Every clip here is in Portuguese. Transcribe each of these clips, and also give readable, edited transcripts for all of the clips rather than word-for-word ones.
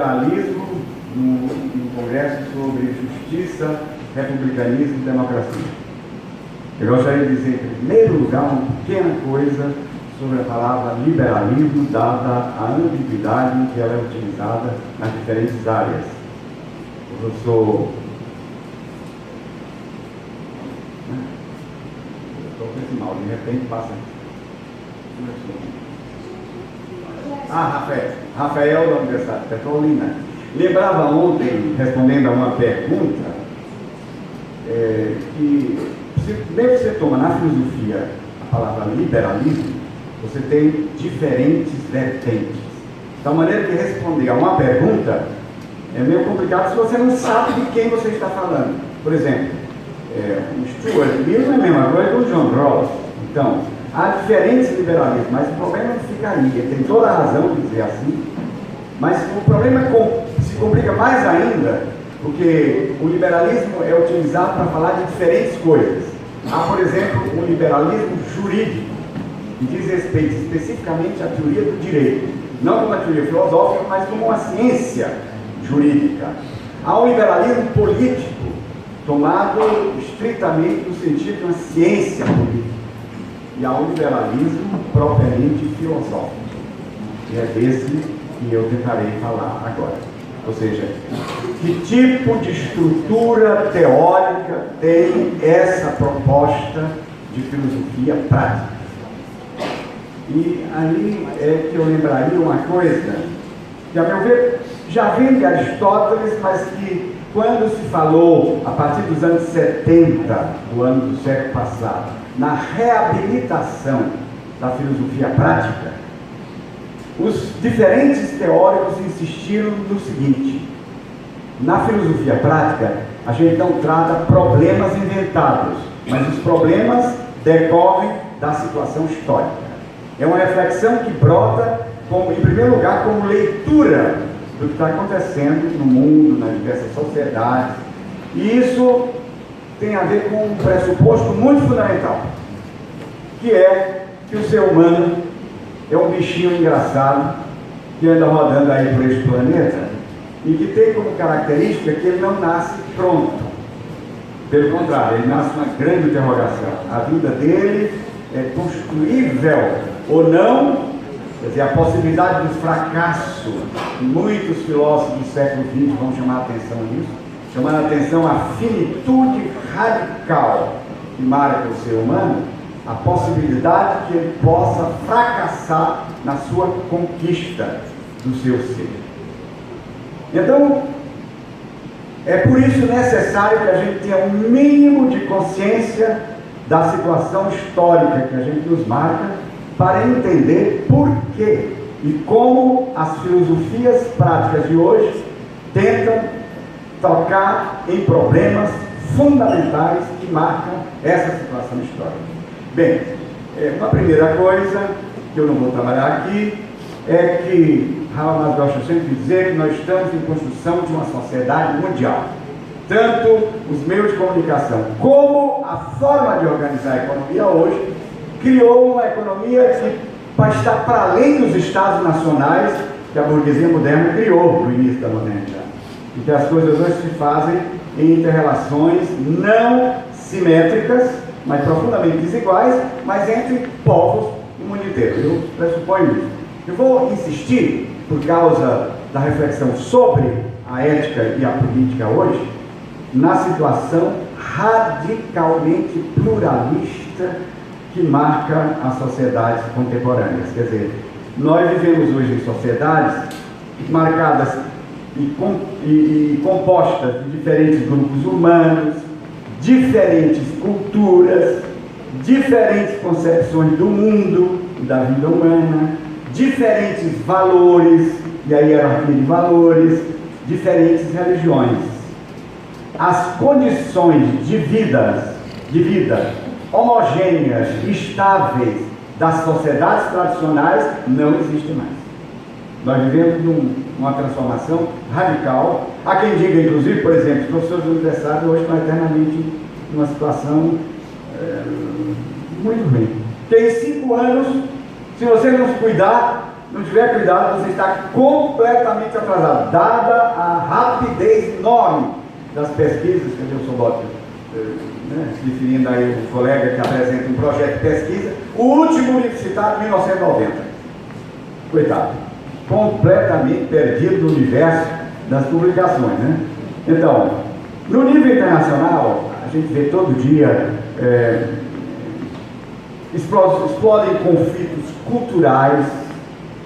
liberalismo no Congresso sobre Justiça, Republicanismo e Democracia. Eu gostaria de dizer, em primeiro lugar, uma pequena coisa sobre a palavra liberalismo, dada a ambiguidade em que ela é utilizada nas diferentes áreas. O professor... Estou com esse mal, de repente passa... Rafael da Universidade Petrolina. Lembrava ontem, respondendo a uma pergunta, que mesmo você toma na filosofia a palavra liberalismo, você tem diferentes vertentes. Da maneira que responder a uma pergunta é meio complicado se você não sabe de quem você está falando. Por exemplo, o Stuart Mill não é a mesma coisa que o John Rawls. Então, há diferentes liberalismos, mas o problema não fica aí. Ele tem toda a razão de dizer assim, mas o problema se complica mais ainda, porque o liberalismo é utilizado para falar de diferentes coisas. Há, por exemplo, um liberalismo jurídico, que diz respeito especificamente à teoria do direito, não como uma teoria filosófica, mas como uma ciência jurídica. Há um liberalismo político, tomado estritamente no sentido de uma ciência política. E há um liberalismo propriamente filosófico, que é desse que eu tentarei falar agora. Ou seja, que tipo de estrutura teórica tem essa proposta de filosofia prática? E aí é que eu lembraria uma coisa, que a meu ver já vem de Aristóteles, mas que quando se falou, a partir dos anos 70 do ano do século passado, na reabilitação da filosofia prática, os diferentes teóricos insistiram no seguinte: na filosofia prática, a gente não trata problemas inventados, mas os problemas decorrem da situação histórica. É uma reflexão que brota, em primeiro lugar, como leitura do que está acontecendo no mundo, nas diversas sociedades. E isso tem a ver com um pressuposto muito fundamental, que é que o ser humano é um bichinho engraçado que anda rodando aí por este planeta e que tem como característica que ele não nasce pronto. Pelo contrário, ele nasce uma grande interrogação. A vida dele é construível ou não, quer dizer, a possibilidade do fracasso. Muitos filósofos do século XX vão chamar a atenção nisso, chamando a atenção à finitude radical que marca o ser humano, a possibilidade que ele possa fracassar na sua conquista do seu ser. Então, é por isso necessário que a gente tenha um mínimo de consciência da situação histórica que a gente nos marca, para entender por que e como as filosofias práticas de hoje tentam tocar em problemas fundamentais que marcam essa situação histórica. Bem, uma primeira coisa que eu não vou trabalhar aqui é que Habermas gosta sempre de dizer que nós estamos em construção de uma sociedade mundial. Tanto os meios de comunicação como a forma de organizar a economia hoje criou uma economia que está para além dos estados nacionais que a burguesia moderna criou no início da modernidade. E que as coisas hoje se fazem em inter-relações não simétricas, mas profundamente desiguais, mas entre povos do mundo inteiro. Eu pressuponho isso. Eu vou insistir, por causa da reflexão sobre a ética e a política hoje, na situação radicalmente pluralista que marca as sociedades contemporâneas. Quer dizer, nós vivemos hoje em sociedades marcadas e compostas de diferentes grupos humanos, diferentes culturas, diferentes concepções do mundo e da vida humana, diferentes valores e a hierarquia de valores, diferentes religiões. As condições de vida homogêneas, estáveis das sociedades tradicionais não existem mais. Nós vivemos numa transformação radical. Há quem diga, inclusive, por exemplo, os professores universitários hoje estão eternamente numa situação muito ruim. Porque em 5 anos, se você não se cuidar, não tiver cuidado, você está completamente atrasado, dada a rapidez enorme das pesquisas, que eu sou bota, se referindo aí o colega que apresenta um projeto de pesquisa, o último livro citado, 1990. Coitado, completamente perdido no universo das publicações, né? Então, no nível internacional, a gente vê todo dia explodem conflitos culturais,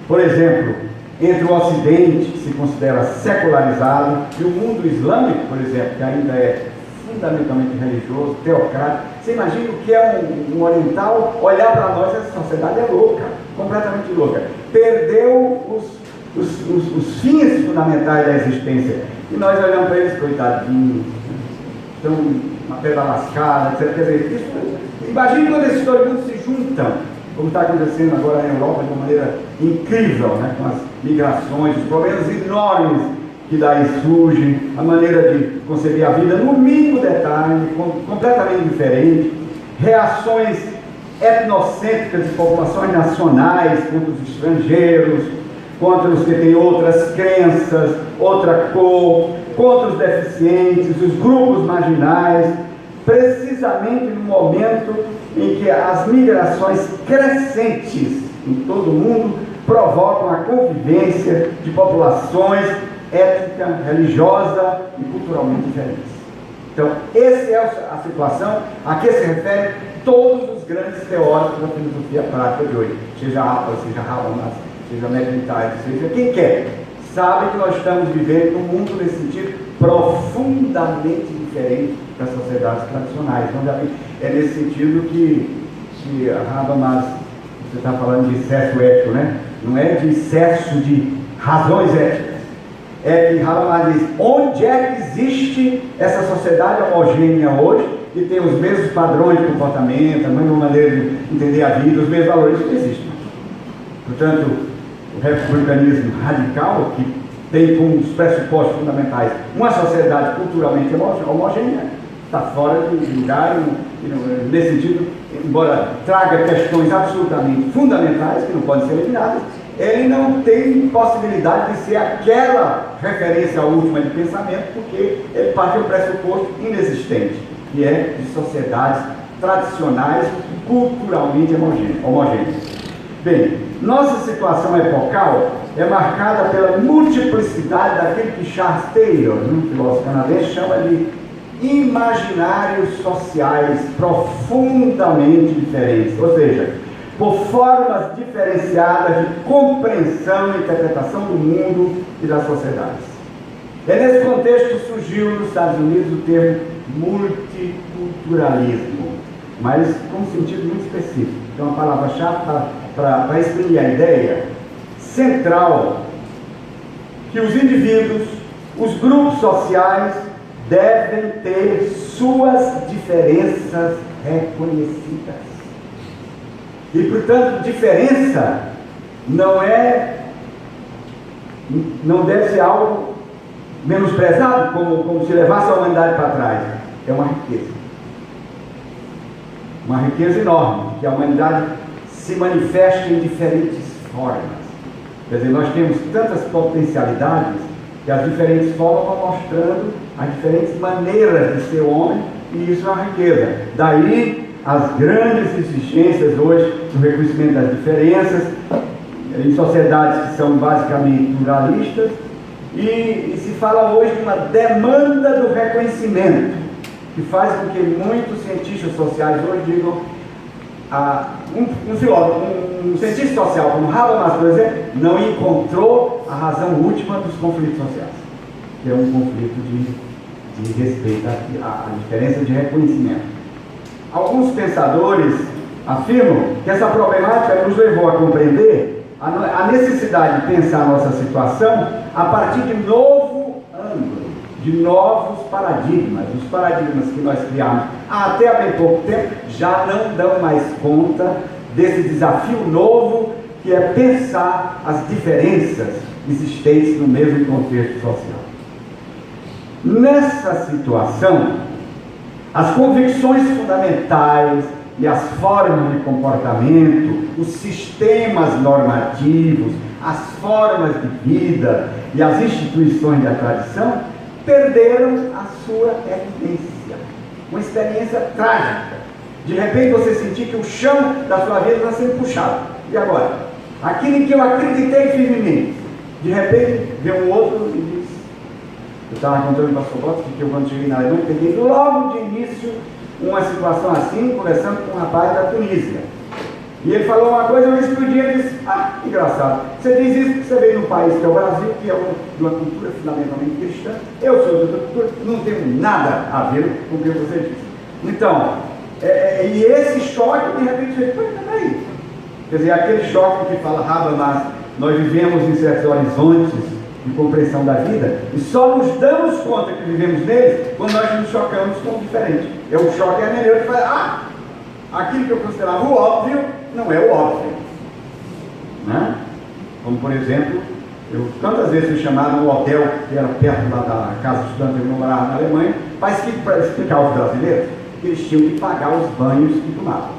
por exemplo, entre o Ocidente, que se considera secularizado, e o mundo islâmico, por exemplo, que ainda é fundamentalmente religioso, teocrático. Você imagina o que é um oriental olhar para nós, essa sociedade é louca, completamente louca. Perdeu os fins fundamentais da existência. E nós olhamos para eles, coitadinhos, estão uma pedra lascada, etc. Quer dizer, imagine quando esses dois mundos se juntam, como está acontecendo agora na Europa de uma maneira incrível, né? Com as migrações, os problemas enormes que daí surgem, a maneira de conceber a vida no mínimo detalhe, completamente diferente, reações etnocêntricas de populações nacionais contra os estrangeiros, contra os que têm outras crenças, outra cor, contra os deficientes, os grupos marginais, precisamente no momento em que as migrações crescentes em todo o mundo provocam a convivência de populações étnica, religiosa e culturalmente diferentes. Então, essa é a situação a que se refere todos os grandes teóricos da filosofia prática de hoje, seja Apple, seja Habermas, seja McIntyre, seja quem quer, sabe que nós estamos vivendo num mundo nesse sentido profundamente diferente das sociedades tradicionais. Então, é nesse sentido que Habermas, você está falando de excesso ético, né? Não é de excesso de razões éticas. É que Habermas diz, onde é que existe essa sociedade homogênea hoje, que tem os mesmos padrões de comportamento, a mesma maneira de entender a vida, os mesmos valores, não existe. Portanto, o republicanismo radical, que tem como os pressupostos fundamentais uma sociedade culturalmente homogênea, está fora de lugar, e nesse sentido, embora traga questões absolutamente fundamentais, que não podem ser eliminadas, ele não tem possibilidade de ser aquela referência última de pensamento, porque ele parte de um pressuposto inexistente, que é de sociedades tradicionais, culturalmente homogêneas. Bem, nossa situação epocal é marcada pela multiplicidade daquilo que Charles Taylor, um filósofo canadense, chama de imaginários sociais profundamente diferentes, ou seja, por formas diferenciadas de compreensão e interpretação do mundo e das sociedades. É nesse contexto que surgiu nos Estados Unidos o termo multiculturalismo, mas com um sentido muito específico. É uma palavra-chave para exprimir a ideia central que os indivíduos, os grupos sociais, devem ter suas diferenças reconhecidas. E, portanto, diferença não deve ser algo menosprezado, como se levasse a humanidade para trás. É uma riqueza. Uma riqueza enorme, que a humanidade se manifesta em diferentes formas. Quer dizer, nós temos tantas potencialidades que as diferentes formas vão mostrando as diferentes maneiras de ser homem, e isso é uma riqueza. Daí as grandes exigências hoje do reconhecimento das diferenças em sociedades que são basicamente pluralistas, e se fala hoje de uma demanda do reconhecimento, que faz com que muitos cientistas sociais hoje digam, um cientista social como Habermas, por exemplo, não encontrou a razão última dos conflitos sociais, que é um conflito de respeito à diferença de reconhecimento. Alguns pensadores afirmam que essa problemática nos levou a compreender a necessidade de pensar a nossa situação a partir de novo ângulo, de novos paradigmas. Os paradigmas que nós criamos até há bem pouco tempo já não dão mais conta desse desafio novo, que é pensar as diferenças existentes no mesmo contexto social. Nessa situação, as convicções fundamentais e as formas de comportamento, os sistemas normativos, as formas de vida e as instituições da tradição perderam a sua evidência. Uma experiência trágica. De repente você sentir que o chão da sua vida está sendo puxado. E agora? Aquilo em que eu acreditei firmemente, de repente vem um outro e diz: eu estava contando para o pastor Botas que eu, quando cheguei na Alemanha, peguei logo de início uma situação assim, conversando com um rapaz da Tunísia. E ele falou uma coisa, eu explodi e disse: ah, engraçado, você diz isso porque você veio num país que é o Brasil, que é uma cultura fundamentalmente cristã, eu sou de outra cultura, não tenho nada a ver com o que você disse. Então, e esse choque, de repente, você diz: peraí. Quer dizer, aquele choque que fala: mas nós vivemos em certos horizontes de compreensão da vida e só nos damos conta que vivemos neles quando nós nos chocamos com o diferente. É o choque hermenêutico que fala: aquilo que eu considerava o óbvio não é o óbvio, né? Como por exemplo, eu tantas vezes fui chamado no hotel que era perto lá da casa do estudante que eu morava na Alemanha para explicar aos brasileiros que eles tinham que pagar os banhos que tomavam.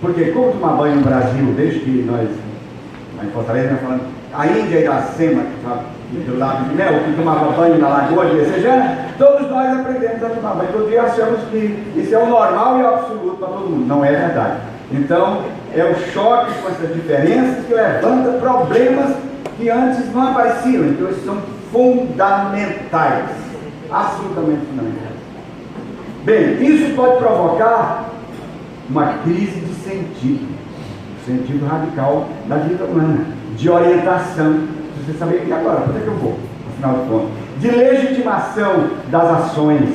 Porque como tomar banho no Brasil, desde que nós, lá em Fortaleza, nós falamos, a Índia e Iracema, do lado de Mel, que tomava banho na Lagoa de Messejana, todos nós aprendemos a tomar banho. Todo dia achamos que isso é o normal e o absoluto para todo mundo. Não é verdade. Então, é o choque com essas diferenças que levanta problemas que antes não apareciam. Então, eles são fundamentais. Absolutamente fundamentais. Bem, isso pode provocar uma crise de sentido radical da vida humana, de orientação. Você saber que agora, para onde é que eu vou? Afinal de contas, de legitimação das ações.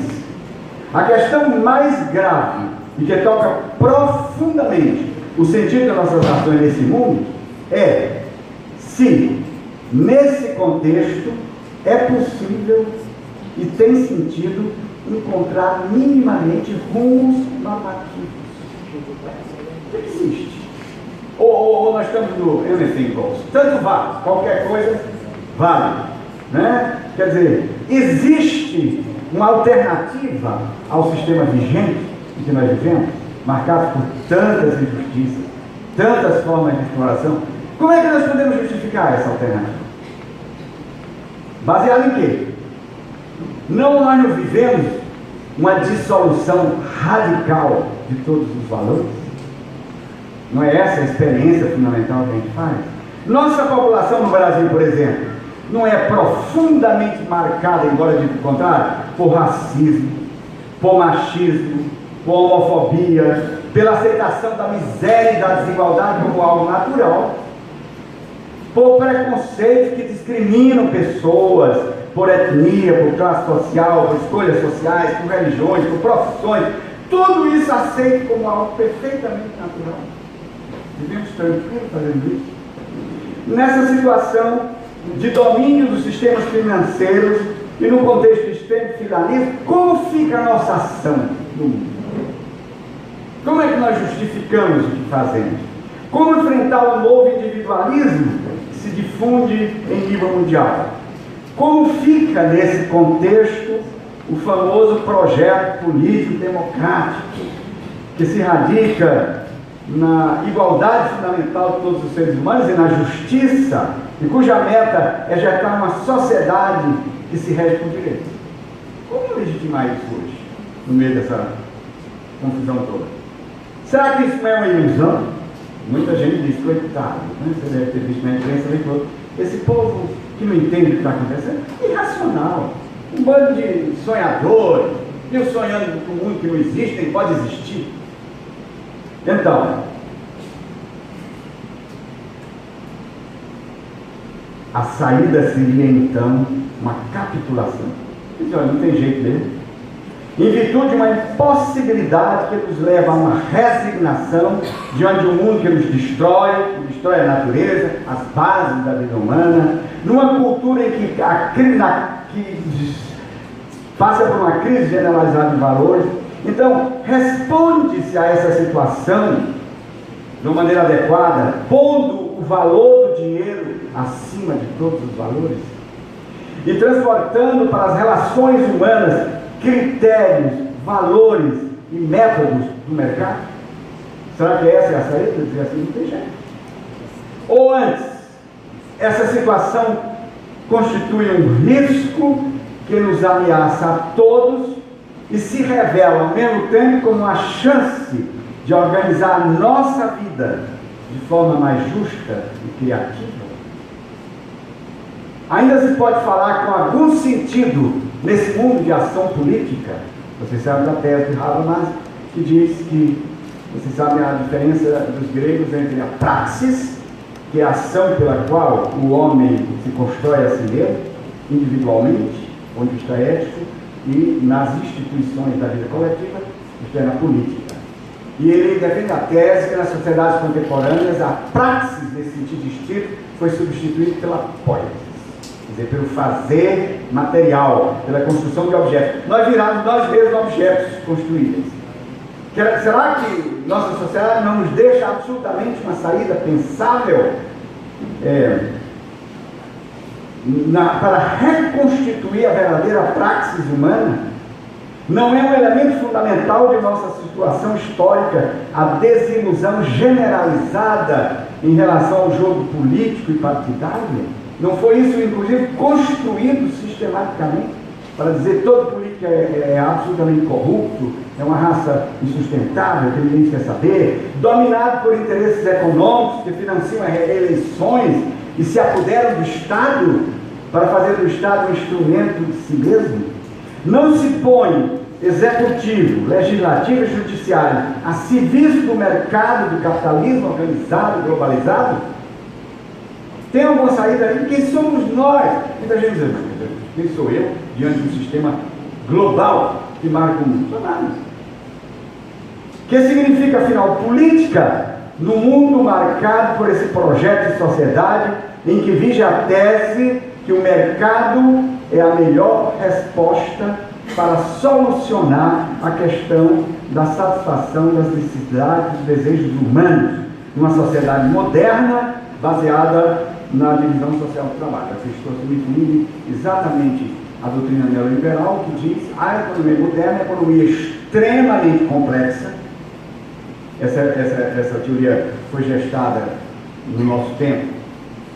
A questão mais grave e que toca profundamente o sentido das nossas ações nesse mundo é se, nesse contexto, é possível e tem sentido encontrar minimamente rumos normativos. O que existe? Ou nós estamos no anything goes. Tanto vale, qualquer coisa vale, né? Quer dizer, existe uma alternativa ao sistema vigente em que nós vivemos, marcado por tantas injustiças, tantas formas de exploração. Como é que nós podemos justificar essa alternativa? Baseado em quê? Nós não vivemos uma dissolução radical de todos os valores? Não é essa a experiência fundamental que a gente faz? Nossa população no Brasil, por exemplo, não é profundamente marcada, embora de contrário, por racismo, por machismo, por homofobia, pela aceitação da miséria e da desigualdade como algo natural, por preconceitos que discriminam pessoas, por etnia, por classe social, por escolhas sociais, por religiões, por profissões, tudo isso aceito como algo perfeitamente natural. Vivemos tranquilos fazendo isso. Nessa situação de domínio dos sistemas financeiros e no contexto de extremo filanismo, como fica a nossa ação no mundo? Como é que nós justificamos o que fazemos? Como enfrentar o novo individualismo que se difunde em nível mundial? Como fica nesse contexto o famoso projeto político democrático que se radica na igualdade fundamental de todos os seres humanos e na justiça, e cuja meta é gerar uma sociedade que se rege por direito? Como legitimar isso hoje, no meio dessa confusão toda? Será que isso não é uma ilusão? Muita gente diz: coitado, né? Você deve ter visto na imprensa toda. Esse povo que não entende o que está acontecendo, irracional, um bando de sonhadores, e sonhando com um mundo que não existe, nem pode existir. Então, a saída seria então uma capitulação. Diz: olha, não tem jeito mesmo. Em virtude de uma impossibilidade que nos leva a uma resignação diante de um mundo que nos destrói a natureza, as bases da vida humana, numa cultura em que passa por uma crise generalizada de valores. Então, responde-se a essa situação de uma maneira adequada, pondo o valor do dinheiro acima de todos os valores e transportando para as relações humanas critérios, valores e métodos do mercado? Será que essa é a saída? Dizer assim, não tem jeito. Ou antes, essa situação constitui um risco que nos ameaça a todos e se revela ao mesmo tempo como uma chance de organizar a nossa vida de forma mais justa e criativa. Ainda se pode falar com algum sentido nesse mundo de ação política. Vocês sabem da tese de Habermas, que diz que, vocês sabem a diferença dos gregos entre a praxis, que é a ação pela qual o homem se constrói a si mesmo, individualmente, onde está ético, e nas instituições da vida coletiva, isto é, na política. E ele defende a tese que nas sociedades contemporâneas a praxis, nesse sentido estrito, foi substituída pela poiesis, quer dizer, pelo fazer material, pela construção de objetos. Nós viramos nós mesmos objetos construídos. Será que nossa sociedade não nos deixa absolutamente uma saída pensável para reconstituir a verdadeira praxis humana? Não é um elemento fundamental de nossa situação histórica a desilusão generalizada em relação ao jogo político e partidário? Não foi isso, inclusive, construído sistematicamente para dizer que todo político é absolutamente corrupto, é uma raça insustentável, que ninguém quer saber, dominado por interesses econômicos que financiam eleições e se apoderam do Estado para fazer do Estado um instrumento de si mesmo? Não se põe executivo, legislativo e judiciário a serviço do mercado do capitalismo organizado, globalizado? Tem alguma saída aí? Quem somos nós? Muita gente diz, quem sou eu diante de um sistema global que marca o mundo? Não nada. O que significa, afinal, política no mundo marcado por esse projeto de sociedade em que vige a tese que o mercado é a melhor resposta para solucionar a questão da satisfação das necessidades e desejos humanos numa sociedade moderna baseada na divisão social do trabalho. Aqui estou submetindo exatamente a doutrina neoliberal, que diz a economia moderna é uma economia extremamente complexa. Essa teoria foi gestada no nosso tempo.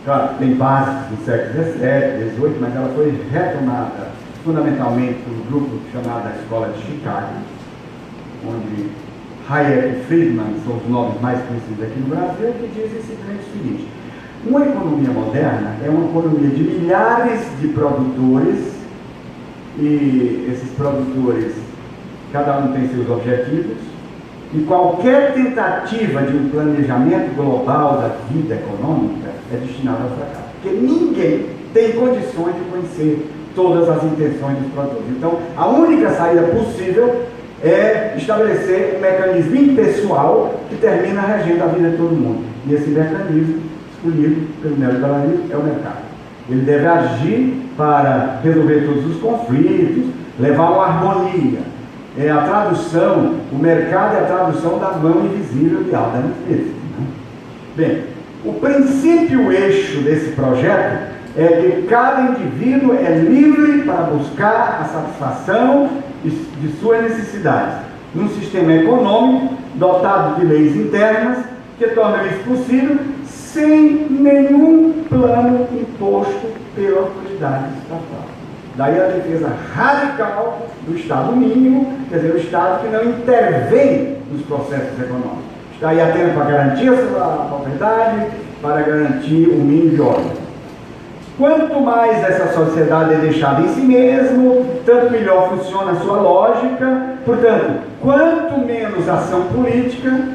Claro, tem bases do século XVII, XVIII, mas ela foi retomada fundamentalmente pelo grupo chamado da Escola de Chicago, onde Hayek e Friedman são os nomes mais conhecidos aqui no Brasil, que dizem simplesmente o seguinte: uma economia moderna é uma economia de milhares de produtores, e esses produtores, cada um tem seus objetivos, e qualquer tentativa de um planejamento global da vida econômica é destinada ao fracasso, porque ninguém tem condições de conhecer todas as intenções dos produtores. Então, a única saída possível é estabelecer um mecanismo impessoal que termina regendo a vida de todo mundo. E esse mecanismo, escolhido pelo neoliberalismo, é o mercado. Ele deve agir para resolver todos os conflitos, levar uma harmonia. É a tradução, o mercado é a tradução da mão invisível de Adam Smith. Né? Bem, o princípio eixo desse projeto é que cada indivíduo é livre para buscar a satisfação de suas necessidades, num sistema econômico dotado de leis internas que tornam isso possível sem nenhum plano imposto pela autoridade estatal. Daí a defesa radical do Estado mínimo, quer dizer, o Estado que não intervém nos processos econômicos. Está aí atento para garantir a propriedade, para garantir o mínimo de ordem. Quanto mais essa sociedade é deixada em si mesmo, tanto melhor funciona a sua lógica. Portanto, quanto menos ação política,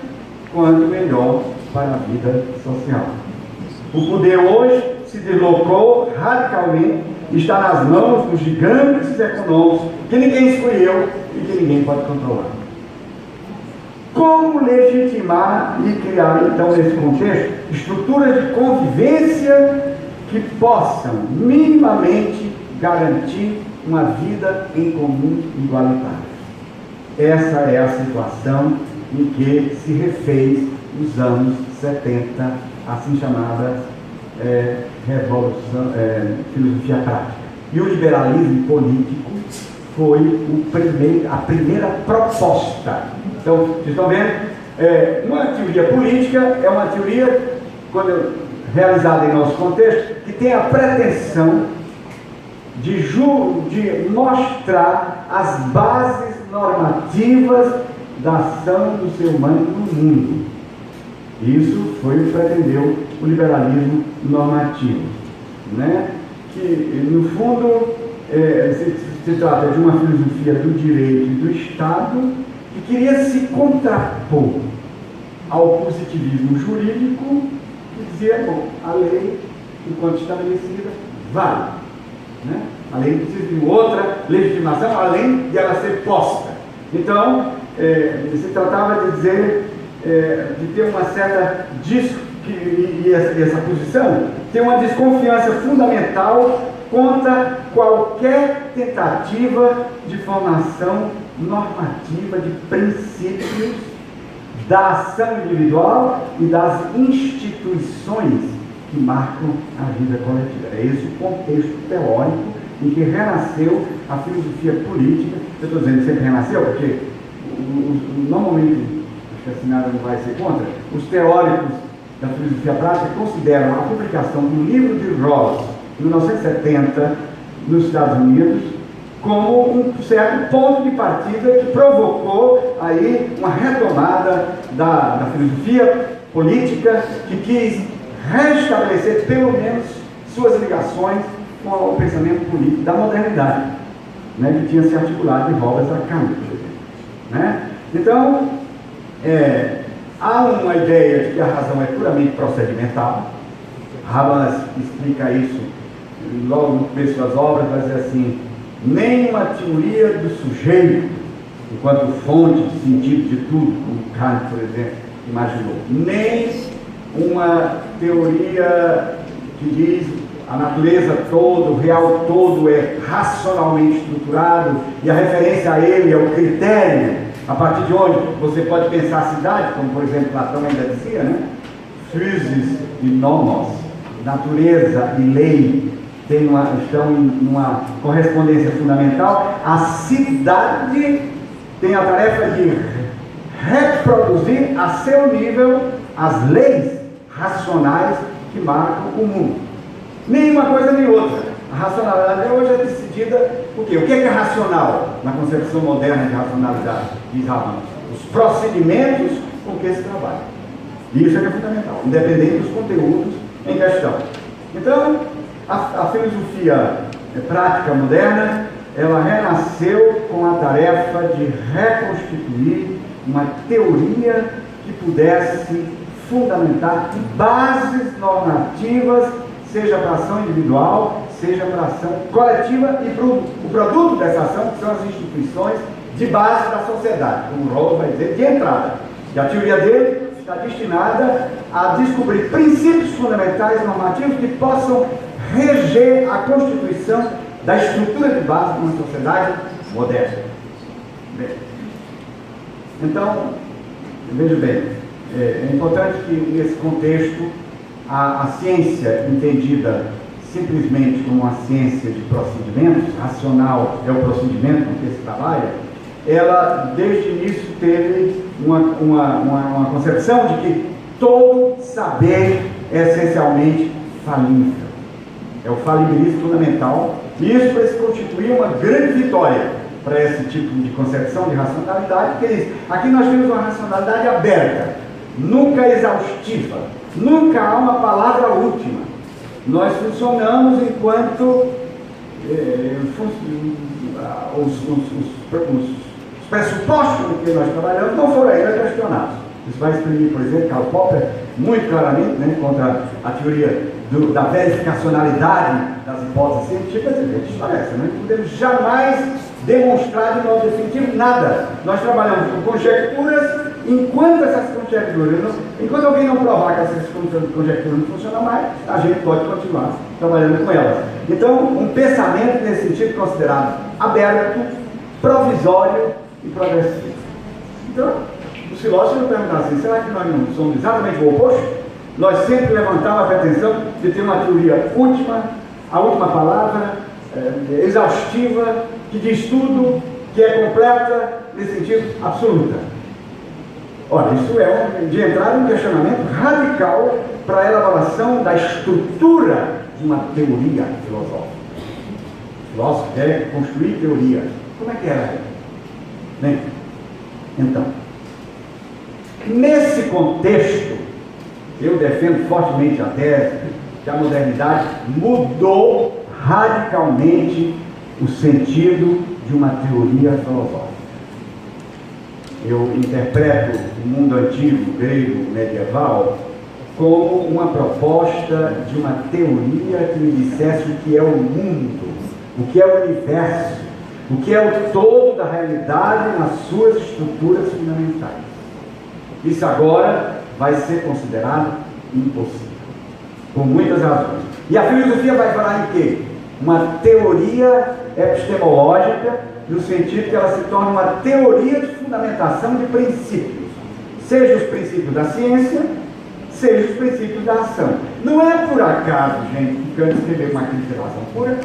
quanto melhor para a vida social. O poder hoje se deslocou radicalmente e está nas mãos dos gigantes econômicos que ninguém escolheu e que ninguém pode controlar. Como legitimar e criar, então, nesse contexto, estruturas de convivência que possam minimamente garantir uma vida em comum igualitária? Essa é a situação em que se refez os anos 70, assim chamada revolução, filosofia prática. E o liberalismo político foi a primeira proposta. Então, vocês estão vendo? Uma teoria política é uma teoria, quando eu realizada em nosso contexto, que tem a pretensão de mostrar as bases normativas da ação do ser humano no mundo. Isso foi o que pretendeu o liberalismo normativo, né? Que, no fundo, se trata de uma filosofia do direito e do Estado que queria se contrapor ao positivismo jurídico, que dizia, bom, a lei, enquanto estabelecida, vale, né? A lei não precisa de outra legitimação, além de ela ser posta. Então, se tratava de dizer, de ter uma certa e essa posição tem uma desconfiança fundamental contra qualquer tentativa de formação normativa de princípios da ação individual e das instituições que marcam a vida coletiva. É esse o contexto teórico em que renasceu a filosofia política. Eu estou dizendo que sempre renasceu, porque normalmente, acho que a Sinara não vai ser contra, os teóricos da filosofia prática consideram a publicação do livro de Rawls, em 1970, nos Estados Unidos, como um certo ponto de partida que provocou aí uma retomada da filosofia política, que quis restabelecer pelo menos suas ligações com o pensamento político da modernidade, né, que tinha se articulado de Hobbes a Kant, né? Então, há uma ideia de que a razão é puramente procedimental. Habermas explica isso logo no começo das obras, vai dizer assim: nenhuma teoria do sujeito, enquanto fonte de sentido de tudo, como Kant, por exemplo, imaginou, nem uma teoria que diz a natureza toda, o real todo é racionalmente estruturado e a referência a ele é o critério a partir de onde você pode pensar a cidade, como por exemplo Platão ainda dizia, né? Physis e nomos, natureza e lei estão em uma correspondência fundamental. A cidade tem a tarefa de reproduzir a seu nível as leis racionais que marcam o mundo. Nenhuma coisa nem outra. A racionalidade hoje é decidida por quê? O que é racional na concepção moderna de racionalidade? Diz Habermas: os procedimentos com que se trabalha. E isso é que é fundamental, independente dos conteúdos em questão. Então, a filosofia prática moderna, ela renasceu com a tarefa de reconstituir uma teoria que pudesse fundamentar bases normativas, seja para a ação individual, seja para a ação coletiva e para o produto dessa ação, que são as instituições de base da sociedade, como Rawls vai dizer, de entrada. E a teoria dele está destinada a descobrir princípios fundamentais normativos que possam reger a constituição da estrutura de base de uma sociedade moderna. Bem, então, veja bem, é importante que nesse contexto a ciência entendida simplesmente como uma ciência de procedimentos, racional é o procedimento com que se trabalha, ela desde o início teve uma concepção de que todo saber é essencialmente falível. É o falibilismo fundamental, e isso vai se constituir uma grande vitória para esse tipo de concepção de racionalidade, porque diz, aqui nós temos uma racionalidade aberta, nunca exaustiva, nunca há uma palavra última. Nós funcionamos enquanto os pressupostos com que nós trabalhamos não foram ainda questionados. Isso vai exprimir, por exemplo, Karl Popper muito claramente, né, contra a teoria da verificacionalidade das hipóteses científicas. A gente esclarece, não podemos jamais demonstrar de modo definitivo nada. Nós trabalhamos com conjecturas. Enquanto alguém não provar que essas conjecturas não funcionam mais, a gente pode continuar trabalhando com elas. Então, um pensamento nesse sentido considerado aberto, provisório e progressivo. Então, os filósofos perguntaram assim: será que nós não somos exatamente o oposto? Nós sempre levantamos a pretensão de ter uma teoria última, a última palavra, exaustiva, que diz tudo, que é completa, nesse sentido, absoluta. Olha, isso é de entrada um questionamento radical para a elaboração da estrutura de uma teoria filosófica. O filósofo quer construir teoria. Como é que era? Bem, então, nesse contexto, eu defendo fortemente a tese que a modernidade mudou radicalmente o sentido de uma teoria filosófica. Eu interpreto o mundo antigo, grego, medieval, como uma proposta de uma teoria que me dissesse o que é o mundo, o que é o universo, o que é o todo da realidade nas suas estruturas fundamentais. Isso agora vai ser considerado impossível, por muitas razões. E a filosofia vai falar em quê? Uma teoria epistemológica, no sentido que ela se torna uma teoria de fundamentação de princípios, seja os princípios da ciência, seja os princípios da ação. Não é por acaso, gente, que Kant escreveu uma crítica da razão pura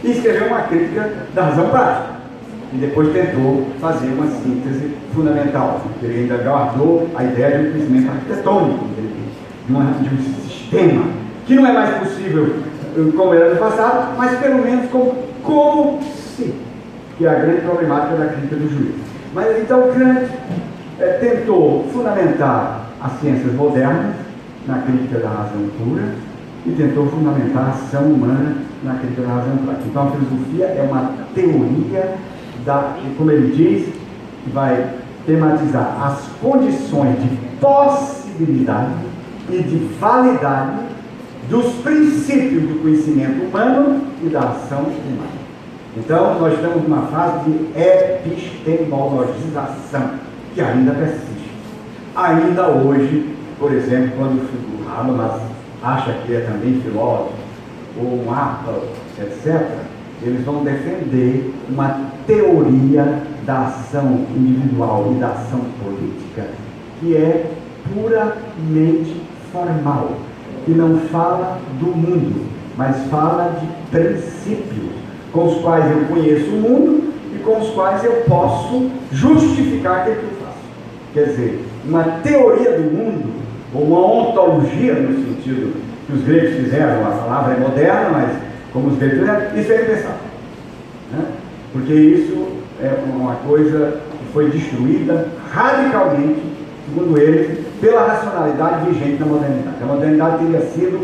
e escreveu uma crítica da razão prática, e depois tentou fazer uma síntese fundamental. Ele ainda guardou a ideia de um conhecimento arquitetônico, de um sistema, que não é mais possível como era no passado, mas pelo menos como se, que é a grande problemática da crítica do juízo. Mas então Kant tentou fundamentar as ciências modernas na crítica da razão pura e tentou fundamentar a ação humana na crítica da razão prática. Então a filosofia é uma teoria como ele diz, que vai tematizar as condições de possibilidade e de validade dos princípios do conhecimento humano e da ação humana. Então, nós estamos numa fase de epistemologização, que ainda persiste. Ainda hoje, por exemplo, quando o Habermas acha que é também filósofo, ou um Apple, etc., eles vão defender uma teoria da ação individual e da ação política, que é puramente formal, que não fala do mundo, mas fala de princípios com os quais eu conheço o mundo e com os quais eu posso justificar aquilo que eu faço. Quer dizer, uma teoria do mundo, ou uma ontologia, no sentido que os gregos fizeram, a palavra é moderna, mas como os gregos fizeram, isso é impensável, né? Porque isso é uma coisa que foi destruída radicalmente, segundo eles, pela racionalidade vigente da modernidade. A modernidade teria sido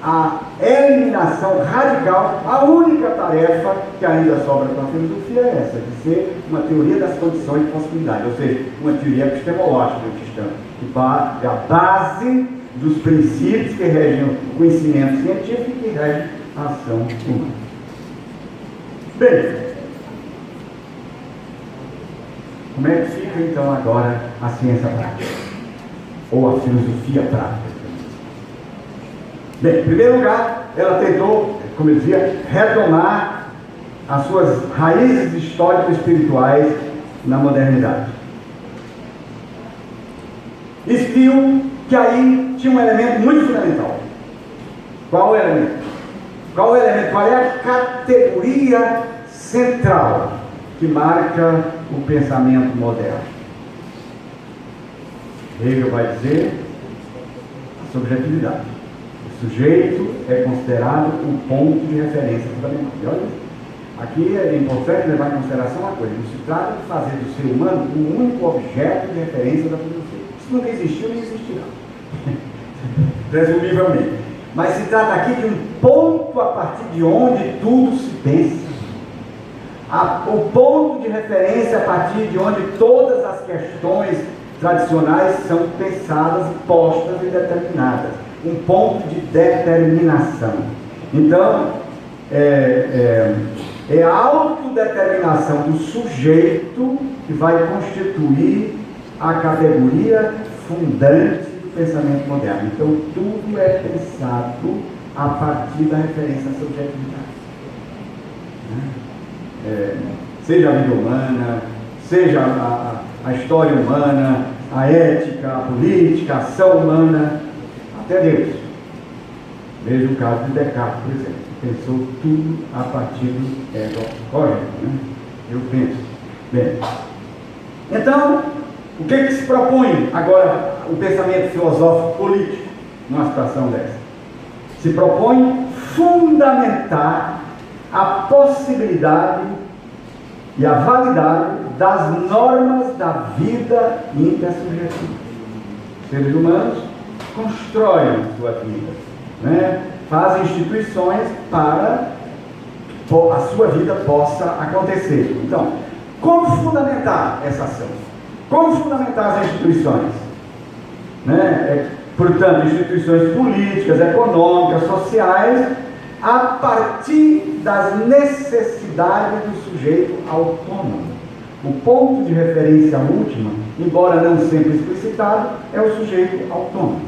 a eliminação radical. A única tarefa que ainda sobra para a filosofia é essa, de ser uma teoria das condições de possibilidade, ou seja, uma teoria epistemológica cristã, que é a base dos princípios que regem o conhecimento científico e que regem a ação humana. Bem, como é que fica então agora a ciência prática? Ou a filosofia prática? Bem, em primeiro lugar, ela tentou, como eu dizia, retomar as suas raízes histórico-espirituais na modernidade. E viu que aí tinha um elemento muito fundamental. Qual o elemento? Qual é a categoria central que marca o pensamento moderno? Hegel vai dizer a subjetividade. O sujeito é considerado um ponto de referência fundamental. E olha, aqui é importante levar em consideração uma coisa: não se trata de fazer do ser humano um único objeto de referência da filosofia. Isso nunca existiu nem existirá, presumivelmente. Mas se trata aqui de um ponto a partir de onde tudo se pensa. O ponto de referência a partir de onde todas as questões tradicionais são pensadas, postas e determinadas. Um ponto de determinação. Então, é a autodeterminação do sujeito que vai constituir a categoria fundante do pensamento moderno. Então, tudo é pensado a partir da referência à subjetividade. Seja a vida humana, seja a história humana, a ética, a política, a ação humana, até Deus. Veja o caso de Descartes, por exemplo, que pensou tudo a partir do ego cósmico, né? Eu penso. Bem, então, o que se propõe agora o pensamento filosófico político? numa situação dessa? Se propõe fundamentar a possibilidade e a validade das normas da vida intersubjetiva. Os seres humanos constroem sua vida, né? Fazem instituições para que a sua vida possa acontecer. Então, como fundamentar essa ação? Como fundamentar as instituições? Né? Portanto, instituições políticas, econômicas, sociais, a partir das necessidades do sujeito autônomo. O ponto de referência última, embora não sempre explicitado, é o sujeito autônomo.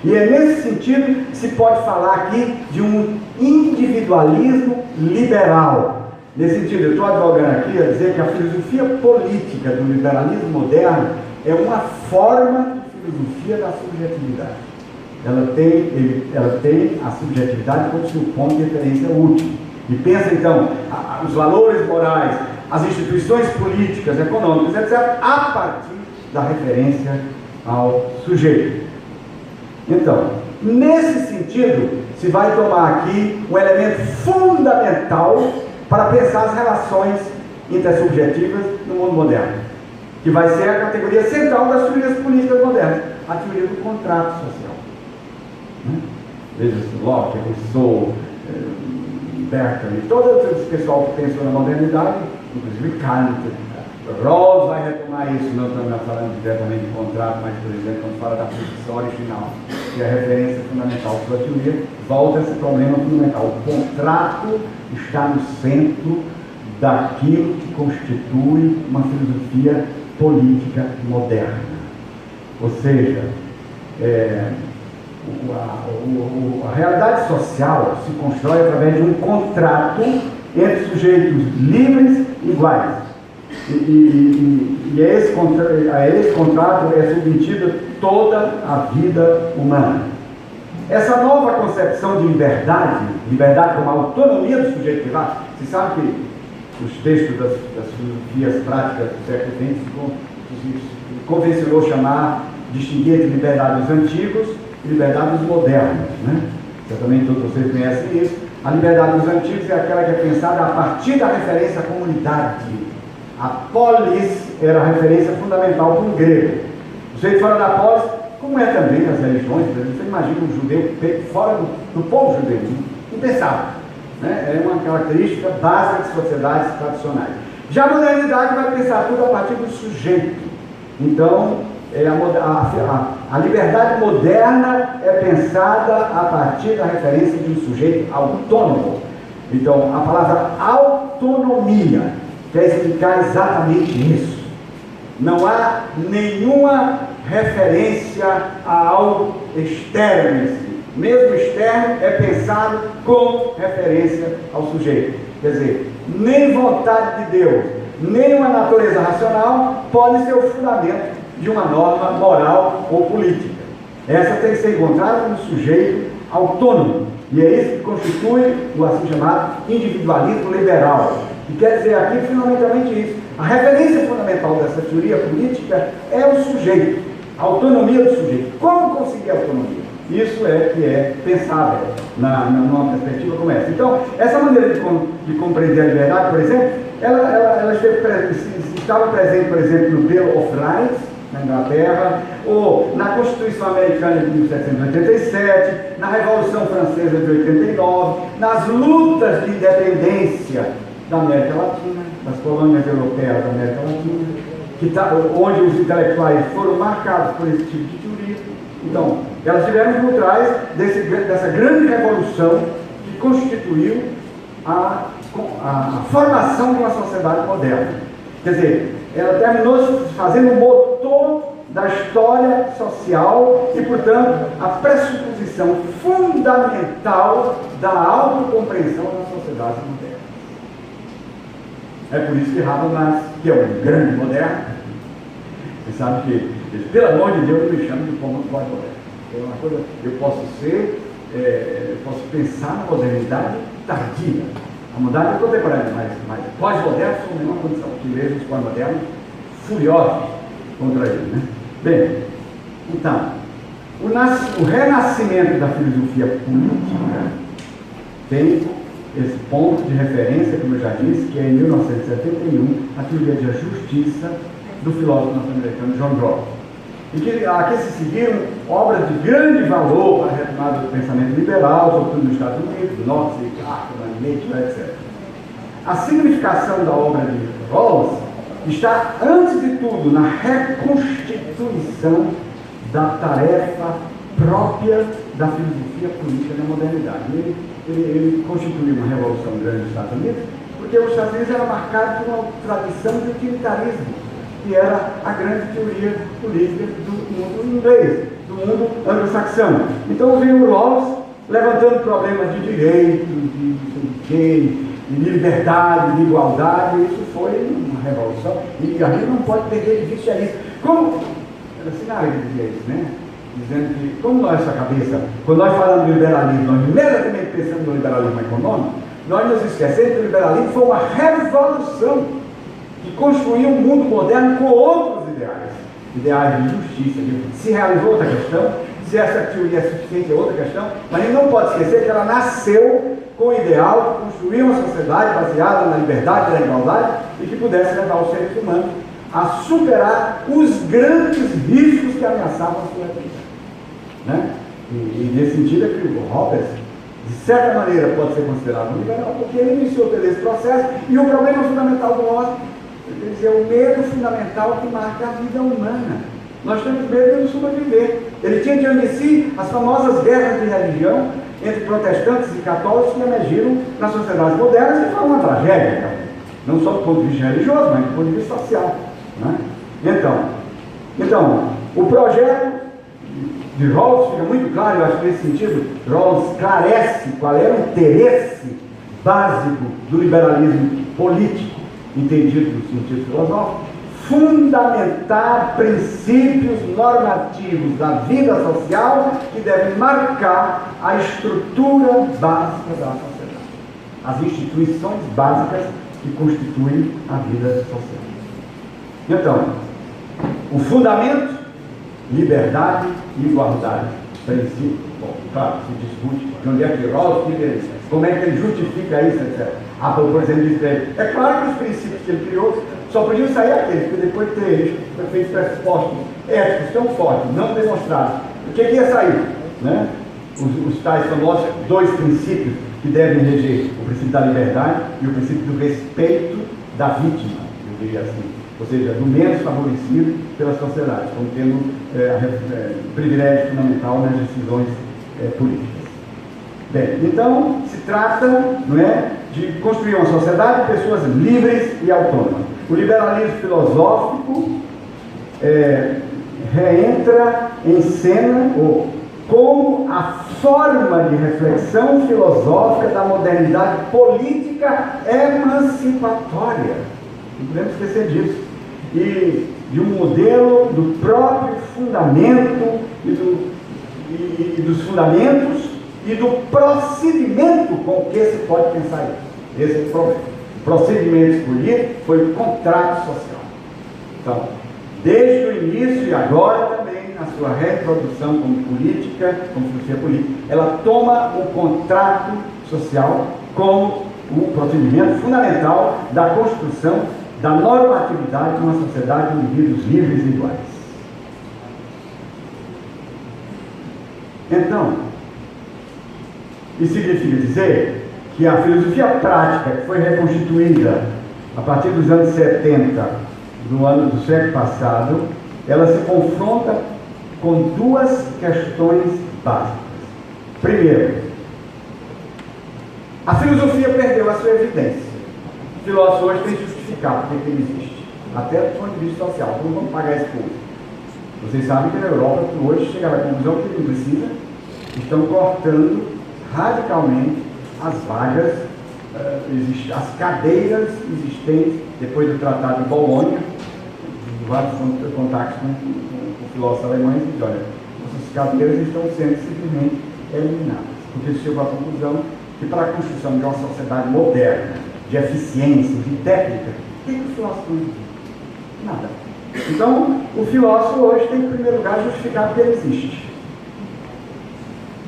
E é nesse sentido que se pode falar aqui de um individualismo liberal. Nesse sentido, eu estou advogando aqui a dizer que a filosofia política do liberalismo moderno é uma forma de filosofia da subjetividade. Ela tem a subjetividade como seu ponto de referência último. E pensa então os valores morais, as instituições políticas, econômicas, etc., a partir da referência ao sujeito. Então, nesse sentido, se vai tomar aqui um elemento fundamental para pensar as relações intersubjetivas no mundo moderno, que vai ser a categoria central das teorias políticas modernas, a teoria do contrato social. Veja, Locke, Rousseau, Berkeley, todo esse pessoal que pensou na modernidade, inclusive Kant, Rawls vai retomar isso, não estamos falando diretamente de contrato, mas, por exemplo, quando fala da posição original, que é a referência fundamental para a teoria, volta a esse problema fundamental. O contrato está no centro daquilo que constitui uma filosofia política moderna. Ou seja, a realidade social se constrói através de um contrato entre sujeitos livres e iguais. E a esse contrato é submetida toda a vida humana. Essa nova concepção de liberdade como autonomia do sujeito privado, você sabe que os textos das filosofias práticas do século XX se convencionou distinguir entre liberdade dos antigos e liberdade dos modernos, né? Certamente todos vocês conhecem isso. A liberdade dos antigos é aquela que é pensada a partir da referência à comunidade. A polis era a referência fundamental para o grego. O sujeito fora da polis, como é também nas religiões, você imagina um judeu fora do povo judeu, impensável, né? É uma característica básica de sociedades tradicionais. Já a modernidade vai pensar tudo a partir do sujeito. Então, a liberdade moderna é pensada a partir da referência de um sujeito autônomo. Então, a palavra autonomia quer explicar exatamente isso. Não há nenhuma referência a algo externo em si. Mesmo externo é pensado com referência ao sujeito. Quer dizer, nem vontade de Deus, nem uma natureza racional pode ser o fundamento de uma norma moral ou política. Essa tem que ser encontrada no sujeito autônomo. E é isso que constitui o assim chamado individualismo liberal. E quer dizer aqui fundamentalmente isso. A referência fundamental dessa teoria política é o sujeito, a autonomia do sujeito. Como conseguir a autonomia? Isso é que é pensável numa perspectiva como essa. Então, essa maneira de compreender a liberdade, por exemplo, ela estava presente, por exemplo, no Bill of Rights, na Inglaterra, ou na Constituição Americana de 1787, na Revolução Francesa de 89, nas lutas de independência da América Latina, das colônias europeias da América Latina, onde os intelectuais foram marcados por esse tipo de teoria. Então, elas estiveram por trás dessa grande revolução que constituiu a formação de uma sociedade moderna. Quer dizer, ela terminou fazendo o motor da história social e, portanto, a pressuposição fundamental da autocompreensão das sociedades modernas. É por isso que Habermas, que é um grande moderno, você sabe que, pelo amor de Deus, me chama de pós-moderno. É uma coisa, eu posso pensar na modernidade tardia. A modernidade é contemporânea, mas pós-moderno são a menor condição, que vejo os pós-modernos furiosos contra ele, né? Bem, então, O renascimento da filosofia política tem esse ponto de referência, como eu já disse, que é em 1971, a teoria da justiça do filósofo norte-americano John Rawls. E que aqui se seguiram obras de grande valor para a retomada do pensamento liberal, sobretudo nos Estados Unidos, Knox, Ackerman, Nietzsche, etc. A significação da obra de Rawls está, antes de tudo, na reconstituição da tarefa própria da filosofia política na modernidade. Ele constituiu uma revolução grande nos Estados Unidos, porque os Estados Unidos era marcado por uma tradição de utilitarismo, que era a grande teoria política do mundo inglês, do mundo anglo-saxão. Então veio o Rawls levantando problemas de direito, de liberdade, de igualdade. Isso foi uma revolução, e a gente não pode perder de vista isso. Como Sinai dizia isso, né? Dizendo que, como nossa cabeça, quando nós falamos de liberalismo, nós imediatamente pensamos no liberalismo econômico, nós nos esquecemos que o liberalismo foi uma revolução que construiu um mundo moderno com outros ideais de justiça. Se realizou outra questão, se essa teoria é suficiente é outra questão, mas a gente não pode esquecer que ela nasceu com o ideal de construir uma sociedade baseada na liberdade e na igualdade e que pudesse levar os seres humanos a superar os grandes riscos que ameaçavam a sua vida. Né? E nesse sentido é que o Hobbes, de certa maneira, pode ser considerado um liberal, porque ele iniciou todo esse processo, e o problema fundamental do homem, quer dizer, o medo fundamental que marca a vida humana. Nós temos medo de sobreviver. Ele tinha diante de si as famosas guerras de religião entre protestantes e católicos que emergiram nas sociedades modernas, e foi uma tragédia, cara. Não só do ponto de vista religioso, mas do ponto de vista social. Né? Então, o projeto de Rawls fica muito claro. Eu acho que nesse sentido Rawls esclarece qual é o interesse básico do liberalismo político, entendido no sentido filosófico: fundamentar princípios normativos da vida social que devem marcar a estrutura básica da sociedade, as instituições básicas que constituem a vida social. Então, o fundamento: liberdade e igualdade. Princípio. Bom, claro, se discute de onde é que Rawls, como é que ele justifica isso, etc. Por exemplo, diz para ele, é claro que os princípios que ele criou só podiam sair aqueles, porque depois de ter feito pressupostos éticos tão fortes, não demonstrados, o que ia sair? Né? Os tais famosos dois princípios que devem reger: o princípio da liberdade e o princípio do respeito da vítima, eu diria assim. Ou seja, do menos favorecido pela sociedade, como tendo privilégio fundamental nas decisões políticas. Bem, então se trata, não é, de construir uma sociedade de pessoas livres e autônomas. O liberalismo filosófico reentra em cena como a forma de reflexão filosófica da modernidade política emancipatória. Não podemos esquecer disso. E de um modelo do próprio fundamento e dos fundamentos e do procedimento com que se pode pensar isso. Esse é o problema. O procedimento escolhido foi o contrato social. Então, desde o início e agora também, na sua reprodução como política, como filosofia política, ela toma o contrato social como o procedimento fundamental da construção da normatividade de uma sociedade de indivíduos livres e iguais. Então, isso significa dizer que a filosofia prática, que foi reconstituída a partir dos anos 70 do século passado, ela se confronta com duas questões básicas. Primeiro, a filosofia perdeu a sua evidência. O filósofo hoje tem que justificar porque ele existe, até do ponto de vista social. Como vamos pagar esse custo? Vocês sabem que na Europa, hoje, chegaram à conclusão que ele não precisa, estão cortando radicalmente as vagas, as cadeiras existentes depois do Tratado de Bolonha. Vários contactos com filósofos alemães e dizem: olha, essas cadeiras estão sendo simplesmente eliminadas, porque se chegou à conclusão que para a construção de uma sociedade moderna, de eficiência, de técnica, o que o filósofo não diz? Nada. Então, o filósofo hoje tem, em primeiro lugar, justificar que ele existe.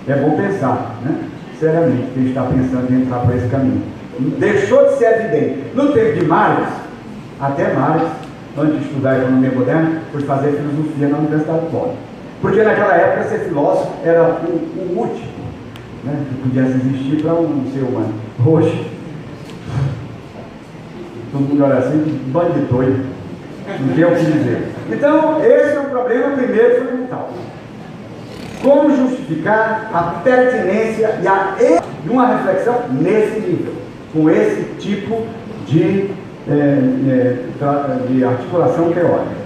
É bom pensar, né? Seriamente, quem está pensando em entrar por esse caminho. Deixou de ser evidente. No tempo de Marx, até Marx, antes de estudar a economia moderna, foi fazer filosofia na Universidade de Bonn. Porque naquela época ser filósofo era o último, né, que pudesse existir para um ser humano. Hoje, todo mundo olha assim, bando de doido, não tem o que dizer. Então, esse é o problema primeiro fundamental. Como justificar a pertinência de uma reflexão nesse nível, com esse tipo de articulação teórica,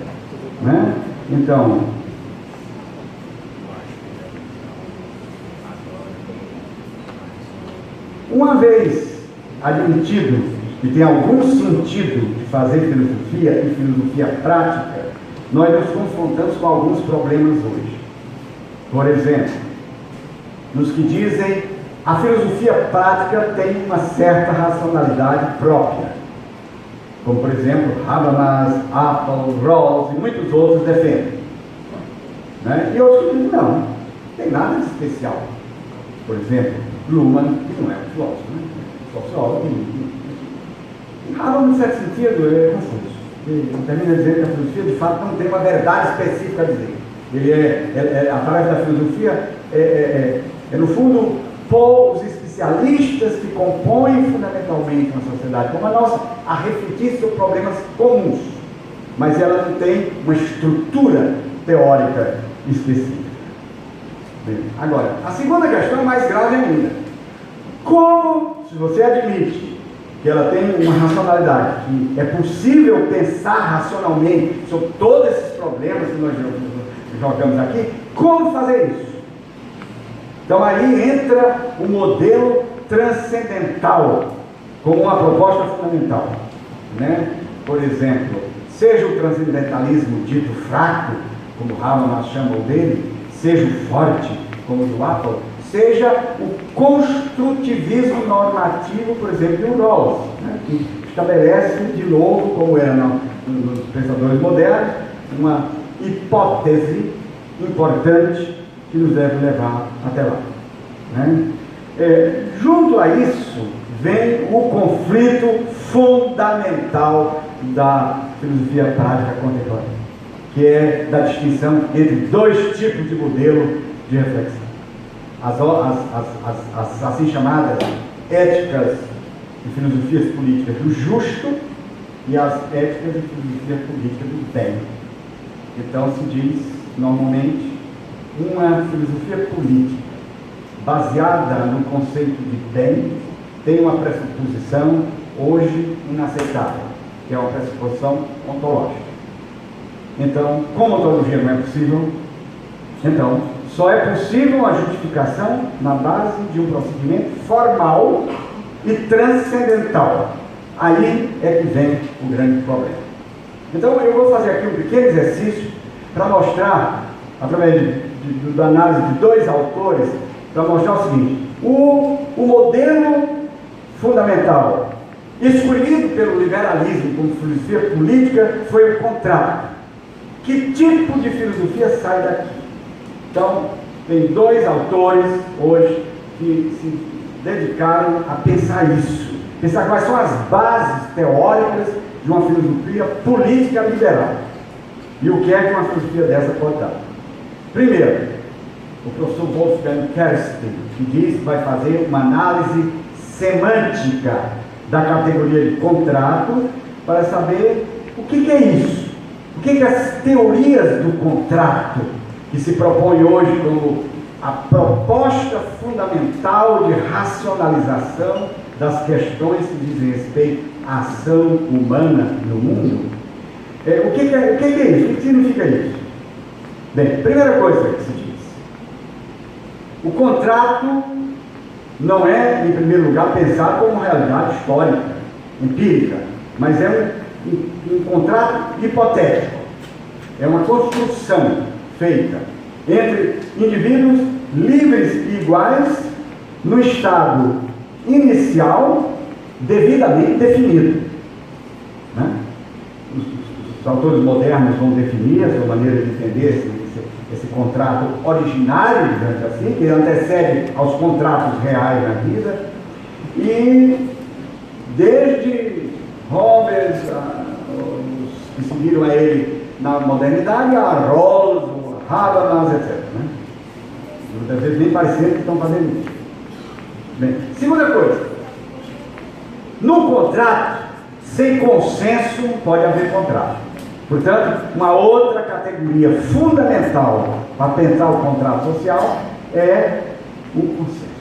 né? Então, uma vez admitido que tem algum sentido de fazer filosofia e filosofia prática, nós nos confrontamos com alguns problemas hoje. Por exemplo, nos que dizem a filosofia prática tem uma certa racionalidade própria, como por exemplo Habermas, Apple, Rawls e muitos outros defendem, né? E outros que dizem não tem nada de especial. Por exemplo, Luhmann, que não é um filósofo, né? Sociólogo, e Habermas, no certo sentido, é confuso. Ele termina dizendo que a filosofia de fato não tem uma verdade específica a dizer. Ele através da filosofia, no fundo, pôr os especialistas que compõem fundamentalmente uma sociedade como a nossa a refletir sobre problemas comuns, mas ela não tem uma estrutura teórica específica. Bem, agora, a segunda questão é mais grave ainda. Como, se você admite que ela tem uma racionalidade, que é possível pensar racionalmente sobre todos esses problemas que nós jogamos aqui, como fazer isso? Então aí entra o modelo transcendental como uma proposta fundamental, né? Por exemplo, seja o transcendentalismo dito fraco, como Habermas chama o dele, seja o forte, como o do Apple, seja o construtivismo normativo, por exemplo, do Rawls, né? Que estabelece de novo, como era nos pensadores modernos, uma hipótese importante que nos deve levar até lá, né? Junto a isso vem o conflito fundamental da filosofia prática contemporânea, que é da distinção entre dois tipos de modelo de reflexão: as assim chamadas éticas e filosofias políticas do justo e as éticas e filosofias políticas do bem. Então se diz normalmente uma filosofia política baseada no conceito de bem tem uma pressuposição hoje inaceitável, que é uma pressuposição ontológica. Então, como a ontologia não é possível, então só é possível a justificação na base de um procedimento formal e transcendental. Aí é que vem o grande problema. Então eu vou fazer aqui um pequeno exercício para mostrar, através da análise de dois autores, para mostrar o seguinte: o modelo fundamental escolhido pelo liberalismo como filosofia política foi o contrato. Que tipo de filosofia sai daqui? Então, tem dois autores hoje que se dedicaram a pensar isso, pensar quais são as bases teóricas de uma filosofia política liberal e o que é que uma filosofia dessa pode dar. Primeiro, o professor Wolfgang Kersten, que diz que vai fazer uma análise semântica da categoria de contrato para saber o que é isso, o que as teorias do contrato, que se propõe hoje como a proposta fundamental de racionalização das questões que dizem respeito à ação humana no mundo. O que é isso? O que significa isso? Bem, primeira coisa que se diz: o contrato não é, em primeiro lugar, pensado como uma realidade histórica, empírica, mas é um contrato hipotético. É uma construção feita entre indivíduos livres e iguais no estado inicial devidamente definido, né? Os autores modernos vão definir a sua maneira de entender esse contrato originário, digamos assim, que antecede aos contratos reais na vida, e desde Hobbes, os que seguiram a ele na modernidade, a Rawls, Habermas, etc. Né? Muitas vezes nem parecendo que estão fazendo isso. Bem, segunda coisa, no contrato, sem consenso, pode haver contrato. Portanto, uma outra categoria fundamental para pensar o contrato social é o consenso.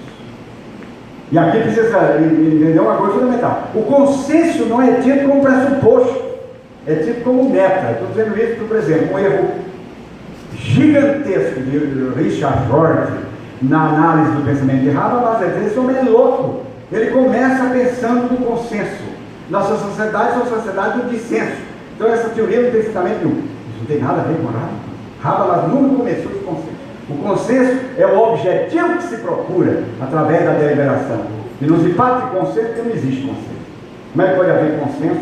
E aqui precisa entender uma coisa fundamental. O consenso não é tido como pressuposto, é tido como meta. Estou dizendo isso porque, por exemplo, um erro gigantesco de Richard Rorty na análise do pensamento de Habermas é dizer: esse homem é louco. Ele começa pensando no consenso. Nossa sociedade é uma sociedade do dissenso. Então essa teoria não tem fundamento nenhum. Isso não tem nada a ver com Habermas. Habermas nunca começou de consenso. O consenso é o objetivo que se procura através da deliberação. E nos hipatos de consenso, porque não existe consenso. Como é que pode haver consenso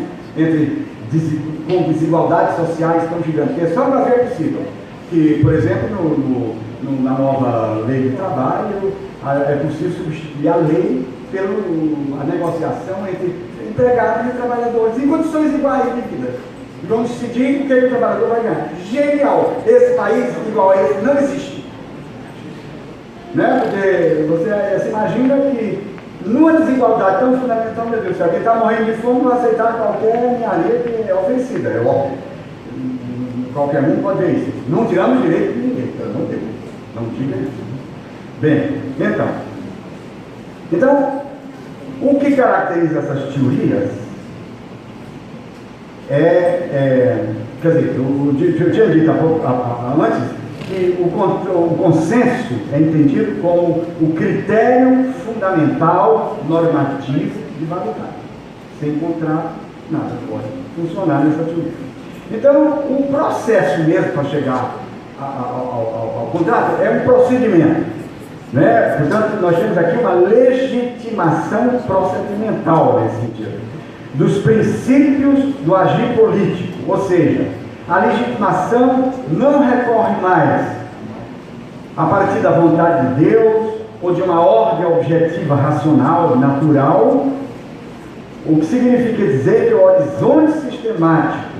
com desigualdades sociais tão gigantescas? Só para ver é possível. Que, por exemplo, na nova lei do trabalho, é possível substituir a lei pela negociação entre empregados e trabalhadores em condições iguais de vida. E vamos decidir o que o trabalhador vai ganhar. Genial! Esse país igual a esse não existe. Né? Porque você se imagina que numa desigualdade tão fundamental, meu Deus, se alguém está morrendo de fome, não aceitar qualquer minharia que é ofensiva, é óbvio. Qualquer um pode ver isso. Não tiramos direito de ninguém, pelo amor de Deus. Não diga isso. Bem, então, o que caracteriza essas teorias quer dizer, eu tinha dito há pouco, antes, que o consenso é entendido como o critério fundamental normativo de validade. Sem contrato, nada pode funcionar nessa teoria. Então, o processo mesmo para chegar ao contrato é um procedimento. Né? Portanto, nós temos aqui uma legitimação procedimental nesse sentido, dos princípios do agir político, ou seja, a legitimação não recorre mais a partir da vontade de Deus ou de uma ordem objetiva, racional, natural, o que significa dizer que o horizonte sistemático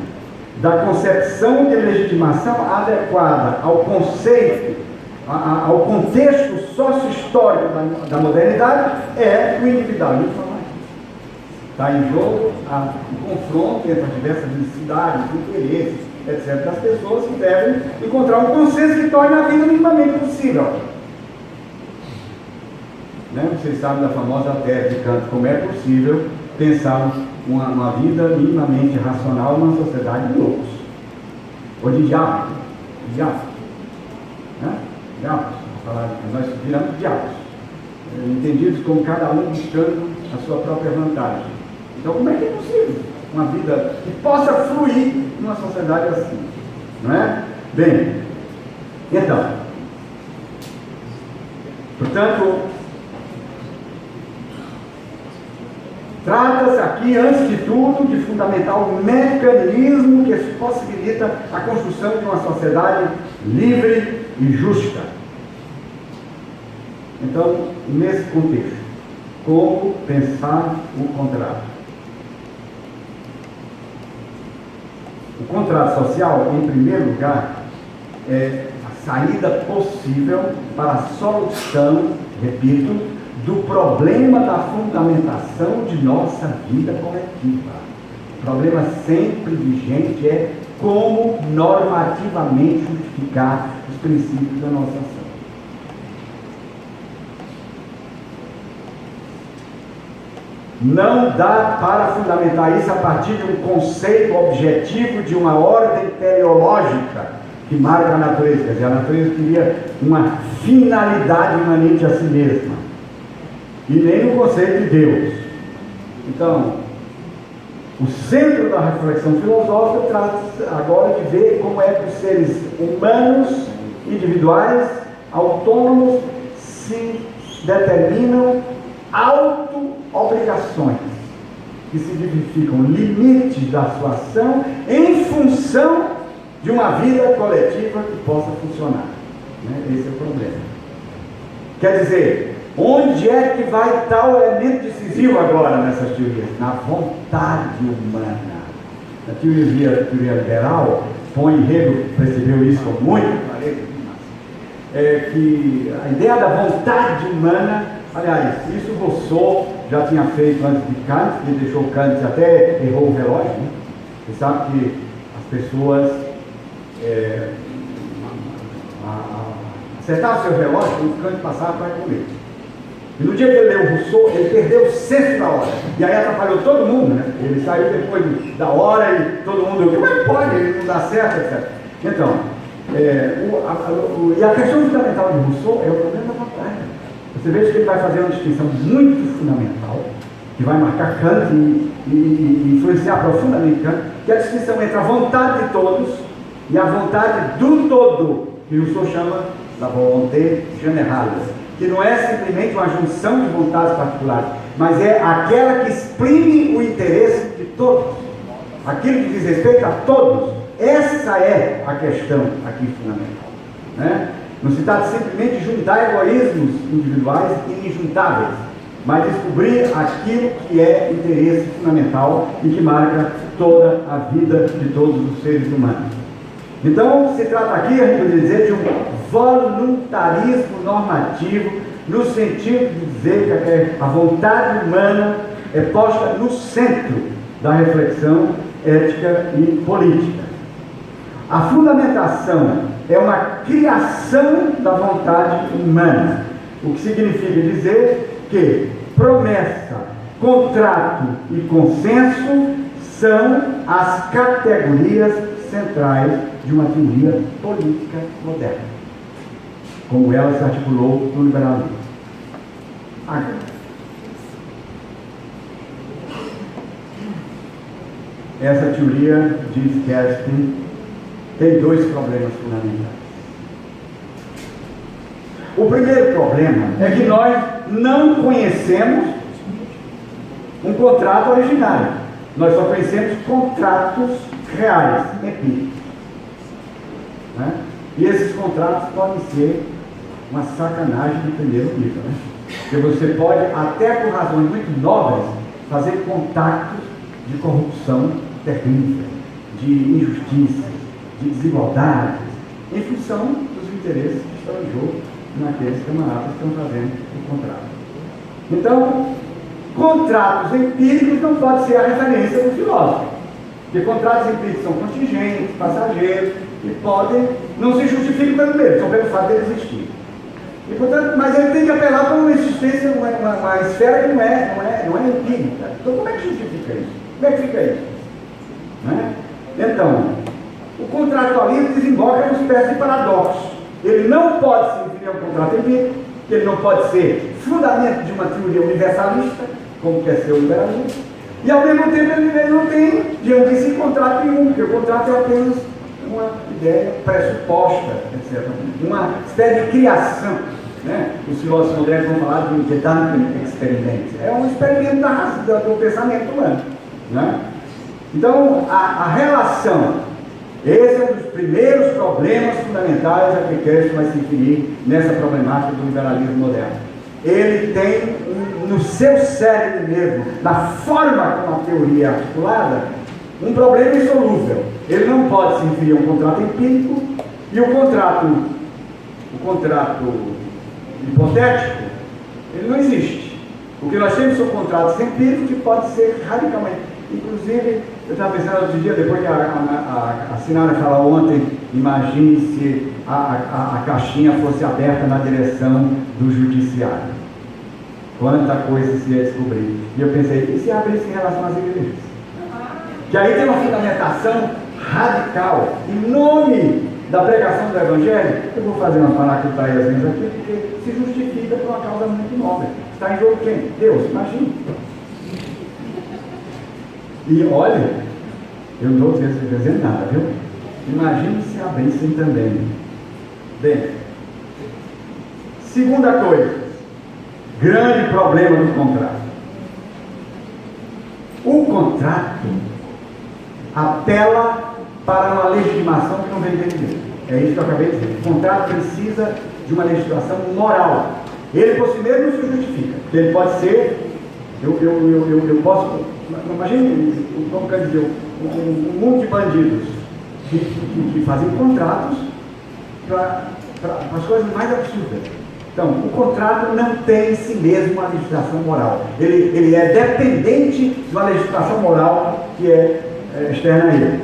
da concepção de legitimação adequada ao conceito, ao contexto sócio-histórico da modernidade é o individualismo formativo. Está em jogo o confronto entre as diversas necessidades, interesses, etc., das pessoas que devem encontrar um consenso que torne a vida minimamente possível. Né? Vocês sabem da famosa tese de Kant, como é possível pensar uma vida minimamente racional numa sociedade de loucos, ou de diabos. Né? Diabos, nós viramos diabos, entendidos como cada um buscando a sua própria vantagem. Então, como é que é possível uma vida que possa fluir numa sociedade assim? Não é? Bem, então, portanto, trata-se aqui, antes de tudo, de fundamentar o mecanismo que possibilita a construção de uma sociedade livre e justa. Então, nesse contexto, como pensar o contrato? O contrato social, em primeiro lugar, é a saída possível para a solução, repito, do problema da fundamentação de nossa vida coletiva. O problema sempre vigente é como normativamente justificar os princípios da nossa ação. Não dá para fundamentar isso a partir de um conceito objetivo de uma ordem teleológica que marca a natureza. Quer dizer, a natureza queria uma finalidade imanente a si mesma, e nem no conceito de Deus. Então, o centro da reflexão filosófica trata-se agora de ver como é que os seres humanos, individuais, autônomos, se determinam auto-obrigações, que significam limites da sua ação em função de uma vida coletiva que possa funcionar. Né? Esse é o problema. Quer dizer, onde é que vai estar o elemento decisivo agora nessas teorias? Na vontade humana. A teoria liberal, Hegel percebeu isso com muito clareza, que a ideia da vontade humana, aliás, isso Rousseau já tinha feito antes de Kant, que deixou Kant até errou o relógio, né? Você sabe que as pessoas acertavam o seu relógio quando Kant passava para comer. E no dia que ele leu Rousseau, ele perdeu o senso da hora. E aí atrapalhou todo mundo, né? Ele saiu depois da hora e todo mundo, como é que pode? Ele não dá certo, etc. Então, e a questão fundamental de Rousseau é o problema da vontade. Você vê que ele vai fazer uma distinção muito fundamental, que vai marcar Kant e influenciar profundamente Kant, que é a distinção entre a vontade de todos e a vontade do todo, que Rousseau chama da volonté générale, que não é simplesmente uma junção de vontades particulares, mas é aquela que exprime o interesse de todos, aquilo que diz respeito a todos. Essa é a questão aqui fundamental, né? Não se trata simplesmente de juntar egoísmos individuais injuntáveis, mas descobrir aquilo que é interesse fundamental e que marca toda a vida de todos os seres humanos. Então, se trata aqui, a gente poderia dizer, de um voluntarismo normativo, no sentido de dizer que a vontade humana é posta no centro da reflexão ética e política. A fundamentação é uma criação da vontade humana, o que significa dizer que promessa, contrato e consenso são as categorias centrais de uma teoria política moderna, como ela se articulou no liberalismo. Agora, essa teoria, diz Kerstin, tem dois problemas fundamentais. O primeiro problema é que nós não conhecemos um contrato originário. Nós só conhecemos contratos reais, empíricos. Né? E esses contratos podem ser uma sacanagem de primeiro nível. Né? Porque você pode, até por razões muito nobres, fazer contatos de corrupção terrível, de injustiça, de desigualdades, em função dos interesses que estão em jogo naqueles camaradas que estão fazendo o contrato. Então, contratos empíricos não pode ser a referência do filósofo, porque contratos empíricos são contingentes, passageiros, e podem, não se justificam pelo medo, são pelo fato de existir. E, portanto, mas ele tem que apelar para uma existência, uma esfera que não é empírica. Então, como é que justifica isso? Como é que fica isso? Né? Então, o contratualismo desemboca numa espécie de paradoxo. Ele não pode se referir a um contrato empírico, ele não pode ser fundamento de uma teoria universalista, como quer ser o liberalismo, e ao mesmo tempo ele não tem diante de si contrato nenhum, porque o contrato é apenas uma ideia pressuposta, etc. Uma espécie de criação. Né? Os filósofos modernos vão falar de Gedankenexperiment. É um experimento do pensamento humano. Né? Então, a relação, esse é um dos primeiros problemas fundamentais a que Kerstin vai se referir nessa problemática do liberalismo moderno. Ele tem no seu cérebro mesmo, na forma como a teoria é articulada, um problema insolúvel. Ele não pode se referir a um contrato empírico e o contrato hipotético, ele não existe. O que nós temos são contratos empíricos que podem ser radicalmente. Inclusive, eu estava pensando outro dia, depois que a Sinara falou ontem, imagine se a caixinha fosse aberta na direção do judiciário. Quanta coisa se ia descobrir. E eu pensei, e se abrisse em relação às igrejas? Que aí tem uma fundamentação radical, em nome da pregação do Evangelho. Eu vou fazer umas paracutaiazinhas aqui, porque se justifica por uma causa muito nobre. Está em jogo quem? Deus, imagine. E olha, eu não estou dizendo nada, viu? Imagine se abrissem também. Bem, segunda coisa, grande problema do contrato. O contrato apela para uma legitimação que não vem de ninguém. É isso que eu acabei de dizer. O contrato precisa de uma legislação moral. Ele por si mesmo não se justifica. Porque ele pode ser, eu posso, imagine, como quer dizer, um mundo de bandidos que fazem contratos para as coisas mais absurdas. Então, o contrato não tem em si mesmo uma legislação moral. Ele é dependente de uma legislação moral que é externa a ele.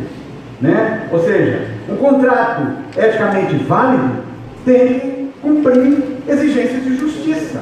Né? Ou seja, um contrato eticamente válido tem que cumprir exigências de justiça.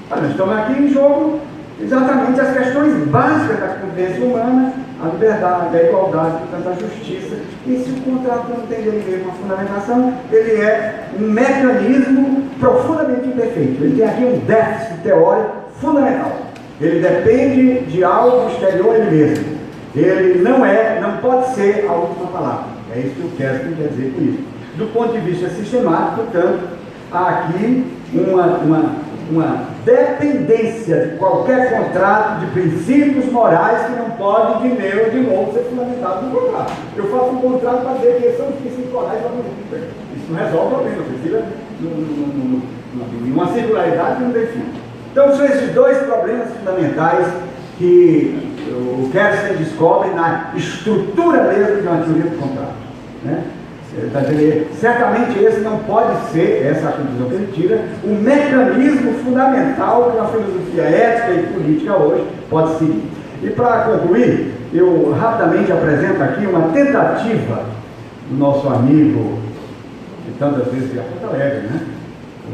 Nós estamos aqui em jogo exatamente as questões básicas da convivência humana, a liberdade, a igualdade, portanto, a justiça. E se o contrato não tem ele mesmo uma fundamentação, ele é um mecanismo profundamente imperfeito. Ele tem aqui um déficit teórico fundamental. Ele depende de algo exterior a ele mesmo. Ele não pode ser a última palavra. É isso que o Kerstin quer dizer com isso. Do ponto de vista sistemático, portanto, há aqui uma dependência de qualquer contrato de princípios morais que não pode de novo ser fundamentado no contrato. Eu faço um contrato para dizer que são os princípios morais para não. Isso não resolve o problema, precisa de uma singularidade que não define. Então são esses dois problemas fundamentais que o Kerstin descobre na estrutura mesmo de uma teoria do contrato. Né? Certamente esse não pode ser, essa é a conclusão que ele tira, o mecanismo fundamental que uma filosofia ética e política hoje pode seguir. E para concluir, eu rapidamente apresento aqui uma tentativa do nosso amigo, que tantas vezes veio a Porto Alegre, né?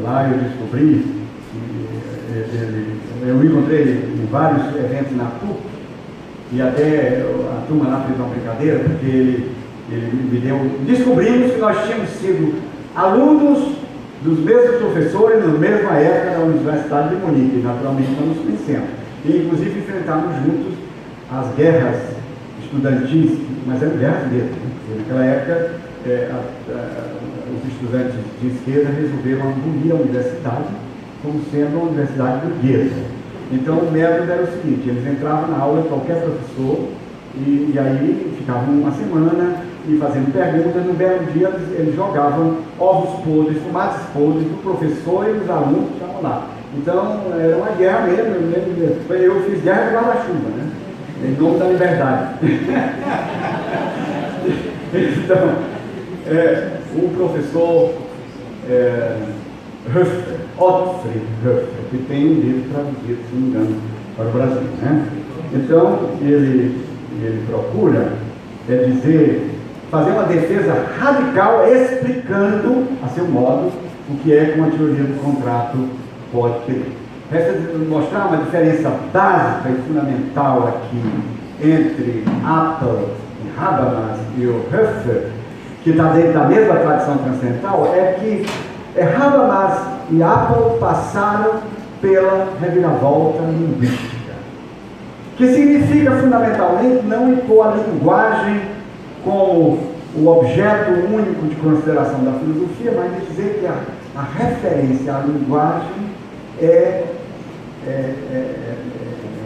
Lá eu descobri, eu encontrei em vários eventos na PUC, e até a turma lá fez uma brincadeira, porque ele me deu. Descobrimos que nós tínhamos sido alunos dos mesmos professores na mesma época da Universidade de Munique, naturalmente não nos conhecemos. E inclusive enfrentamos juntos as guerras estudantis, mas eram guerras mesmo, né? Porque naquela época os estudantes de esquerda resolveram abolir a universidade como sendo uma universidade burguesa. Então o método era o seguinte: eles entravam na aula de qualquer professor e aí ficavam uma semana e fazendo perguntas. No belo dia eles jogavam ovos podres, tomates podres do professor e dos alunos que estavam lá. Então era uma guerra mesmo. Eu fiz guerra de guarda-chuva, né? Em nome da liberdade. Então o professor Otfried Höffer, que tem um livro traduzido, se não me engano, para o Brasil, né? Então ele procura fazer uma defesa radical, explicando a seu modo o que é que uma teoria do contrato pode ter. Resta mostrar uma diferença básica e fundamental aqui entre Apel e Habermas e o Höffer, que está dentro da mesma tradição transcendental, é que Habermas e Apel passaram pela reviravolta linguística, que significa fundamentalmente não impor a linguagem como o objeto único de consideração da filosofia, mas dizer que a referência à linguagem é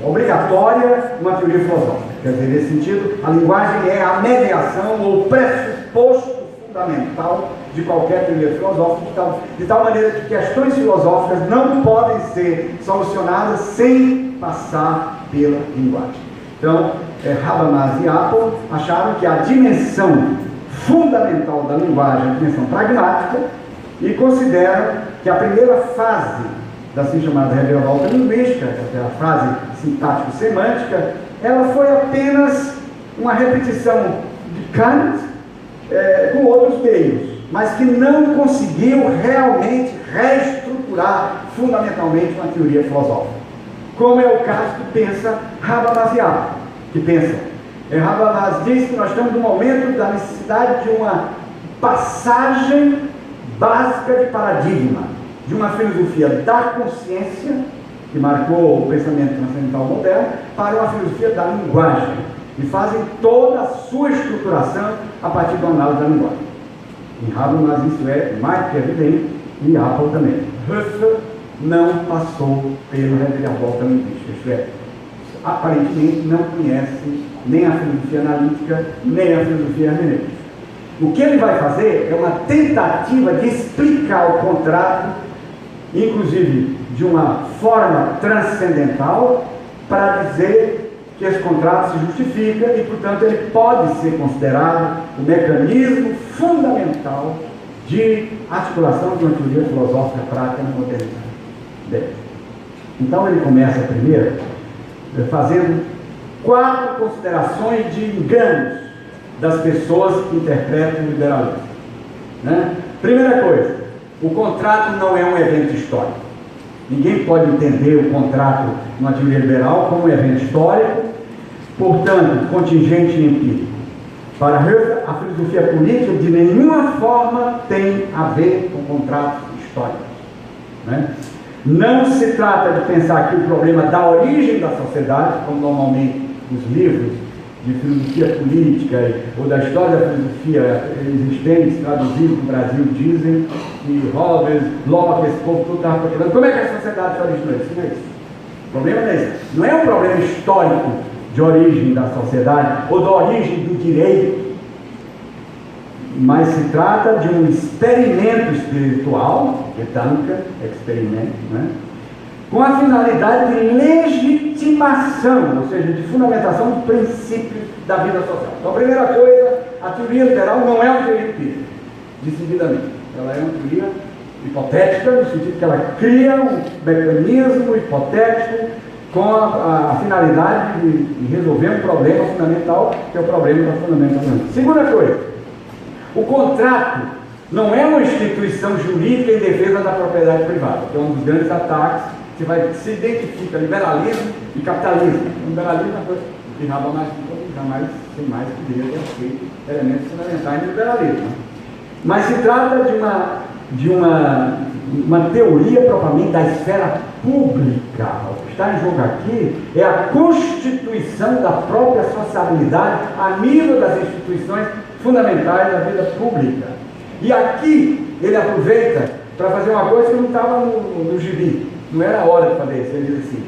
obrigatória numa teoria filosófica. Quer dizer, nesse sentido, a linguagem é a mediação ou pressuposto fundamental de qualquer teoria filosófica, de tal maneira que questões filosóficas não podem ser solucionadas sem passar pela linguagem. Então, Habermas e Apel acharam que a dimensão fundamental da linguagem é a dimensão pragmática e consideram que a primeira fase da assim chamada reviravolta linguística, que é a fase sintático-semântica, ela foi apenas uma repetição de Kant com outros meios, mas que não conseguiu realmente reestruturar fundamentalmente uma teoria filosófica, como é o caso que pensa Habermas e Apel, que pensam. Habermas diz que nós estamos no momento da necessidade de uma passagem básica de paradigma, de uma filosofia da consciência, que marcou o pensamento transcendental moderno, para uma filosofia da linguagem, e fazem toda a sua estruturação a partir da análise da linguagem. Em Habermas isso é mais que evidente, e Apel também. Höffer não passou pela reviravolta linguística, isto é, aparentemente não conhece nem a filosofia analítica, nem a filosofia hermenêutica. O que ele vai fazer é uma tentativa de explicar o contrato, inclusive de uma forma transcendental, para dizer que esse contrato se justifica e, portanto, ele pode ser considerado o mecanismo fundamental de articulação de uma teoria filosófica prática na modernidade. Então ele começa primeiro fazendo 4 considerações de enganos das pessoas que interpretam o liberalismo. Né? Primeira coisa, o contrato não é um evento histórico. Ninguém pode entender o contrato numa teoria liberal como um evento histórico, portanto, contingente e empírico. Para Husserl, a filosofia política de nenhuma forma tem a ver com contratos históricos. Né? Não se trata de pensar aqui o problema da origem da sociedade, como normalmente os livros de filosofia política ou da história da filosofia existentes, traduzidos no Brasil, dizem que Hobbes, Locke, esse povo tudo estava procurando. Como é que a sociedade se originou? Isso não é isso. O problema não é esse. Não é um problema histórico de origem da sociedade ou da origem do direito, mas se trata de um experimento espiritual, Gedanke, experimento, né? Com a finalidade de legitimação, ou seja, de fundamentação de princípios da vida social. Então, a primeira coisa, a teoria liberal não é uma teoria empírica, decididamente. Ela é uma teoria hipotética, no sentido que ela cria um mecanismo hipotético com a finalidade de resolver um problema fundamental, que é o problema da fundamentação. Segunda coisa, o contrato não é uma instituição jurídica em defesa da propriedade privada, que é um dos grandes ataques que se identifica liberalismo e capitalismo. O liberalismo é uma coisa que jamais sem mais poderia ter feito elementos fundamentais do liberalismo. Mas se trata de uma teoria propriamente da esfera pública. O que está em jogo aqui é a constituição da própria sociabilidade a nível das instituições fundamentais da vida pública. E aqui ele aproveita para fazer uma coisa que não estava no gibi. Não era a hora de fazer isso. Ele diz assim: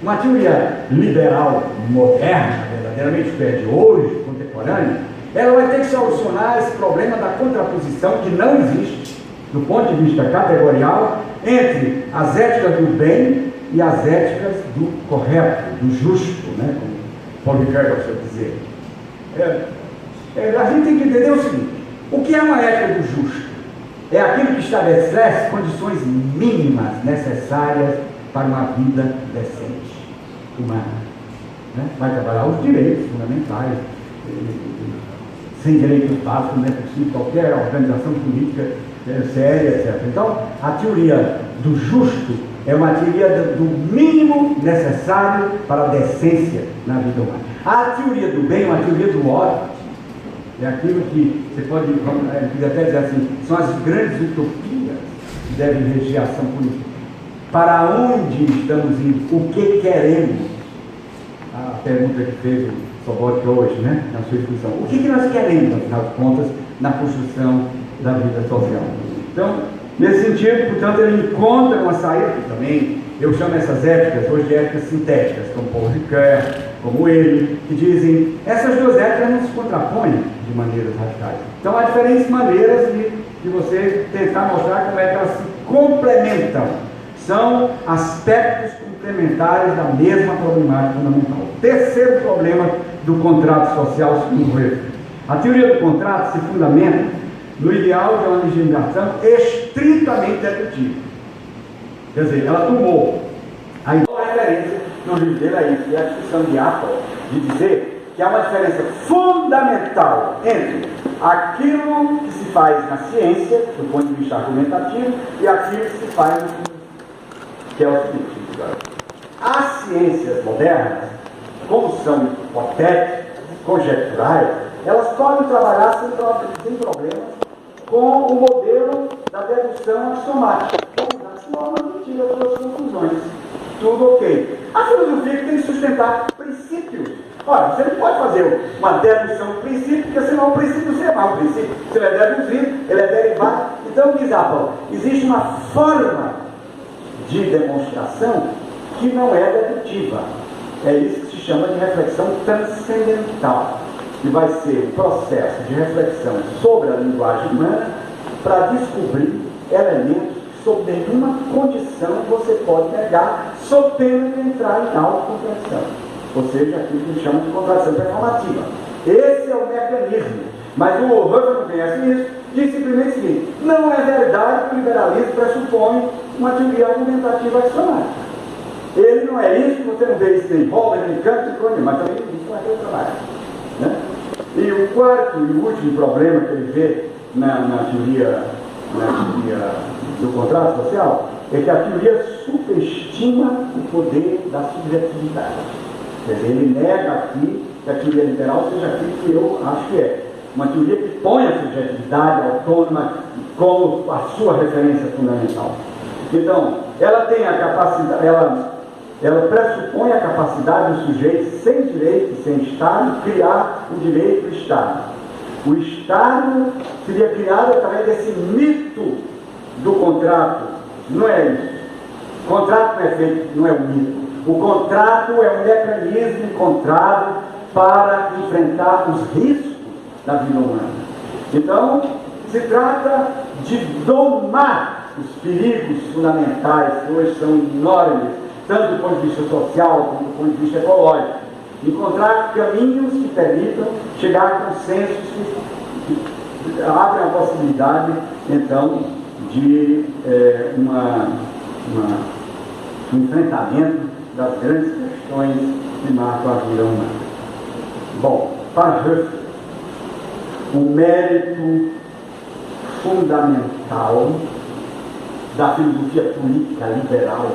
uma teoria liberal moderna, verdadeiramente de hoje, contemporânea, ela vai ter que solucionar esse problema da contraposição que não existe, do ponto de vista categorial, entre as éticas do bem e as éticas do correto, do justo, né? Como Paulo Ricardo gosta de dizer. A gente tem que entender o seguinte: o que é uma ética do justo? É aquilo que estabelece condições mínimas necessárias para uma vida decente, humana. Né? Vai trabalhar os direitos fundamentais. Sem direitos básicos não é possível qualquer organização política séria, etc. Então, a teoria do justo é uma teoria do mínimo necessário para a decência na vida humana. A teoria do bem é uma teoria do ódio. É aquilo que você pode até dizer assim, são as grandes utopias que devem reger a ação política. Para onde estamos indo? O que queremos? A pergunta que fez o Sobotka hoje, né, na sua exposição. O que nós queremos, afinal de contas, na construção da vida social? Então, nesse sentido, portanto, ele encontra uma saída, que também eu chamo essas éticas hoje de éticas sintéticas, como Paul Ricoeur, como ele, que dizem, essas duas éticas não se contrapõem de maneiras radicais. Então há diferentes maneiras de você tentar mostrar como é que elas se complementam. São aspectos complementares da mesma problemática fundamental. O terceiro problema do contrato social, segundo ele. A teoria do contrato se fundamenta no ideal de uma legislação estritamente dedutiva. Quer dizer, ela tomou a referência no livro dele aí, que é a discussão de Apple, de dizer que há uma diferença fundamental entre aquilo que se faz na ciência, do ponto de vista argumentativo, e aquilo que se faz no físico, que é o seguinte: as ciências modernas, como são hipotéticas, conjecturais, elas podem trabalhar sem problemas com o modelo da dedução axiomática. Como as normas que tiram as suas conclusões. Tudo ok. A filosofia tem que sustentar princípios. Ora, você não pode fazer uma dedução de princípio, porque senão o princípio você é mau princípio. Se ele é deduzido, ele é derivado. Então, diz Apple, existe uma forma de demonstração que não é dedutiva. É isso que se chama de reflexão transcendental. que vai ser um processo de reflexão sobre a linguagem humana para descobrir elementos que, sob nenhuma condição, você pode negar, sob pena de entrar em autocontração. Ou seja, aquilo que a gente chama de contradição performativa. Esse é o mecanismo. Mas o Huxley não conhece isso, diz simplesmente o seguinte: não é verdade que o liberalismo pressupõe uma teoria argumentativa axiomática. Ele não é isso, você não vê isso em Hobbes, em Kant, mas também isso naquele trabalho. Né? E o quarto e o último problema que ele vê na teoria do contrato social é que a teoria subestima o poder da subjetividade. Quer dizer, ele nega aqui que a teoria liberal seja aquilo que eu acho que é. Uma teoria que põe a subjetividade autônoma como a sua referência fundamental. Então, ela tem a capacidade, ela pressupõe a capacidade do sujeito sem direito e sem Estado criar o direito do Estado. O Estado seria criado através desse mito do contrato. Não é isso. O contrato não é feito, não é um mito. O contrato é um mecanismo encontrado para enfrentar os riscos da vida humana. Então, se trata de domar os perigos fundamentais que hoje são enormes, tanto do ponto de vista social como do ponto de vista ecológico. Encontrar caminhos que permitam chegar a consensos que abrem a possibilidade, então, de um enfrentamento das grandes questões que marcam a vida humana. Bom, para Huxley, o mérito fundamental da filosofia política liberal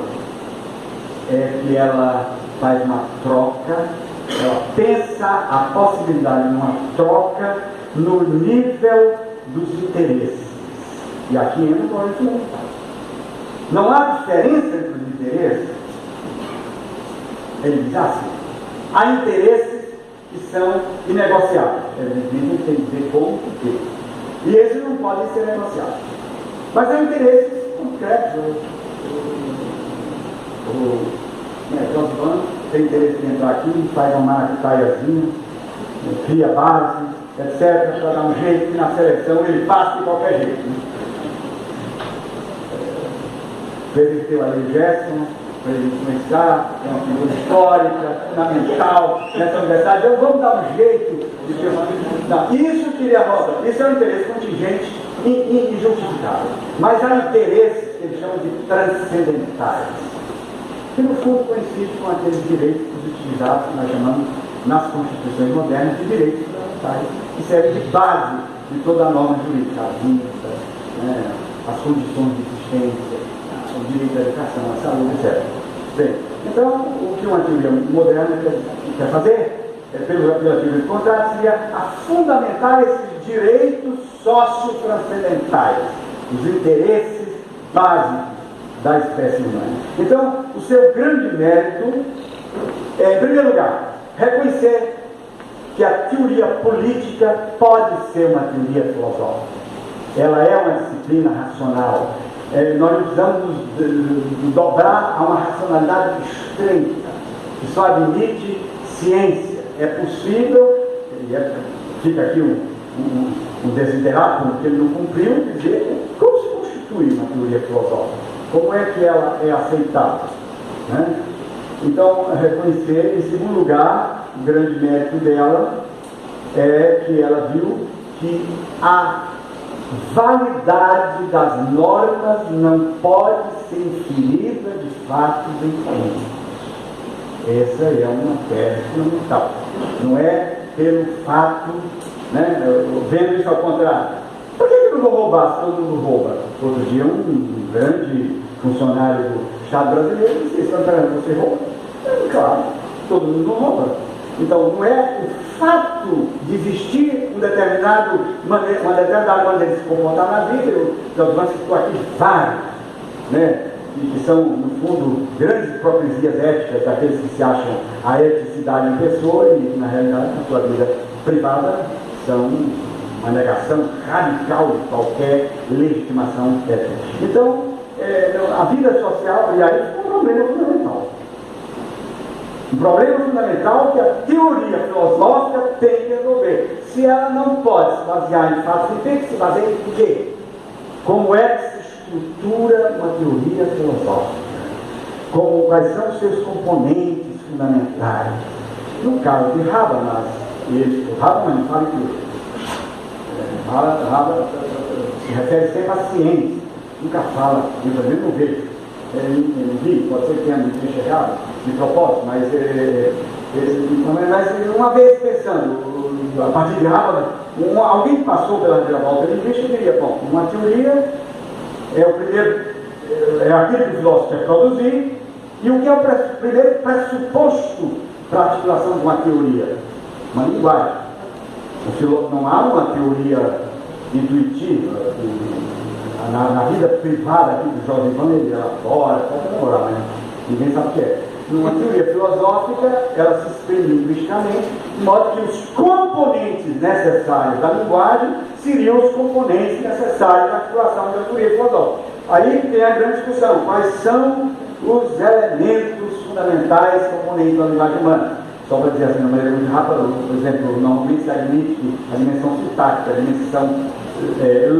é que ela faz uma troca, ela pensa a possibilidade de uma troca no nível dos interesses. E aqui entra o problema. Não há diferença entre os interesses. Ele diz assim: há interesses que são inegociáveis. Eles tem que dizer como e quê. E esses não podem ser negociados. Mas há interesses concretos. O banco tem interesse em entrar aqui, faz uma maracutaiazinha, cria base, etc., para dar um jeito que na seleção ele passa de qualquer jeito. Né? Resistiu a Lei Gerson, para ele começar, é uma figura histórica, fundamental nessa universidade. Então vamos dar um jeito de ter uma. Isso queria roda. Isso é um interesse contingente e injustificável. Mas há interesses que eles chamam de transcendentais, que no fundo coincidem com aqueles direitos positivizados que nós chamamos nas constituições modernas de direitos fundamentais, que servem de base de toda a norma jurídica, a vida, né, as condições de existência, o direito à educação, à saúde, etc. Bem, então, o que uma teoria moderna quer fazer, pela teoria do contrato, seria a fundamentar esses direitos sociotranscendentais, os interesses básicos da espécie humana. Então, o seu grande mérito é, em primeiro lugar, reconhecer que a teoria política pode ser uma teoria filosófica. Ela é uma disciplina racional. Nós precisamos dobrar a uma racionalidade estreita, que só admite ciência. É possível, fica aqui um desiderato, porque ele não cumpriu, dizer como se constitui uma teoria filosófica, como é que ela é aceitável. Né? Então, reconhecer, em segundo lugar, o grande mérito dela é que ela viu que a validade das normas não pode ser inferida de fatos empíricos. Essa é uma tese fundamental. Não é pelo fato, né, vendo isso ao contrário. Por que eu não vou roubar se todo mundo rouba? Outro dia um grande funcionário do Estado brasileiro disse: você rouba? Claro, todo mundo não rouba. Então, não é o fato de existir uma determinada maneira de se comportar na vida. Nós vamos citar aqui vários, né, que são, no fundo, grandes hipocrisias éticas daqueles que se acham a eticidade em pessoa e, na realidade, na sua vida privada, são uma negação radical de qualquer legitimação ética. Então, a vida social, e aí, foi um problema fundamental. Um problema fundamental que a teoria filosófica tem que resolver. Se ela não pode se basear em fatos empíricos, se baseia em quê? Como é que se estrutura uma teoria filosófica? Quais são os seus componentes fundamentais? No caso de Habermas, Habermas não fala em tudo. Habermas se refere sempre à ciência, nunca fala, eu também não vejo. Pode ser que tenha chegado de propósito, mas uma vez pensando, a partir de Habermas, alguém que passou pela reviravolta linguística diria, bom, uma teoria é o primeiro, é aquilo que o filósofo quer produzir, e o que é o primeiro pressuposto para a articulação de uma teoria? Uma linguagem. Não há uma teoria intuitiva. Na vida privada aqui do jovem Ivan, ele elabora, pode demorar, mas ninguém sabe o que é. Numa teoria filosófica, ela se exprime linguisticamente, de modo que os componentes necessários da linguagem seriam os componentes necessários da articulação da teoria filosófica. Aí tem a grande discussão: quais são os elementos fundamentais componentes da linguagem humana? Só para dizer assim, de uma maneira muito rápida, por exemplo, normalmente se admite que a dimensão sintática, a dimensão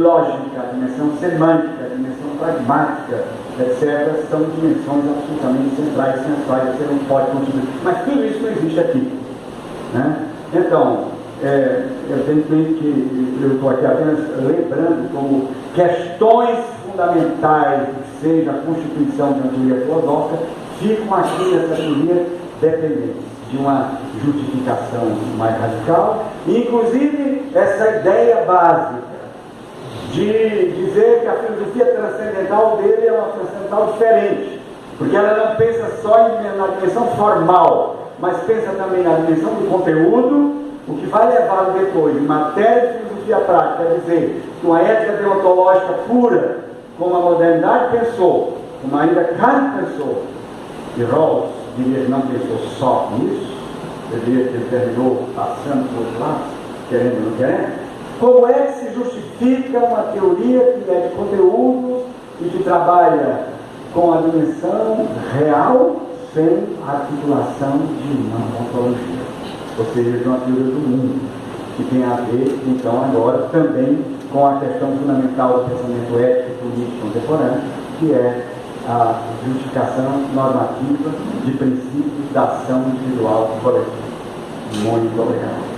lógica, a dimensão semântica, a dimensão pragmática, etc., são dimensões absolutamente centrais, sensuais, você não pode continuar. Mas tudo isso não existe aqui. Né? Então, eu tenho que eu estou aqui apenas lembrando como questões fundamentais, que seja a constituição de uma teoria filosófica, ficam aqui nessa teoria dependentes de uma justificação mais radical, e inclusive essa ideia básica de dizer que a filosofia transcendental dele é uma transcendental diferente, porque ela não pensa só na dimensão formal, mas pensa também na dimensão do conteúdo, o que vai levá-lo depois, em matéria de filosofia prática, é dizer que uma ética deontológica pura, como a modernidade pensou, como ainda Kant pensou, e Rawls diria que não pensou só nisso, eu diria que ele terminou passando por outro lado, querendo ou não querendo. Como é que se justifica uma teoria que é de conteúdos e que trabalha com a dimensão real sem articulação de uma ontologia? Ou seja, de uma teoria do mundo, que tem a ver, então, agora também com a questão fundamental do pensamento ético e político contemporâneo, que é a justificação normativa de princípios da ação individual coletiva. Muito obrigado.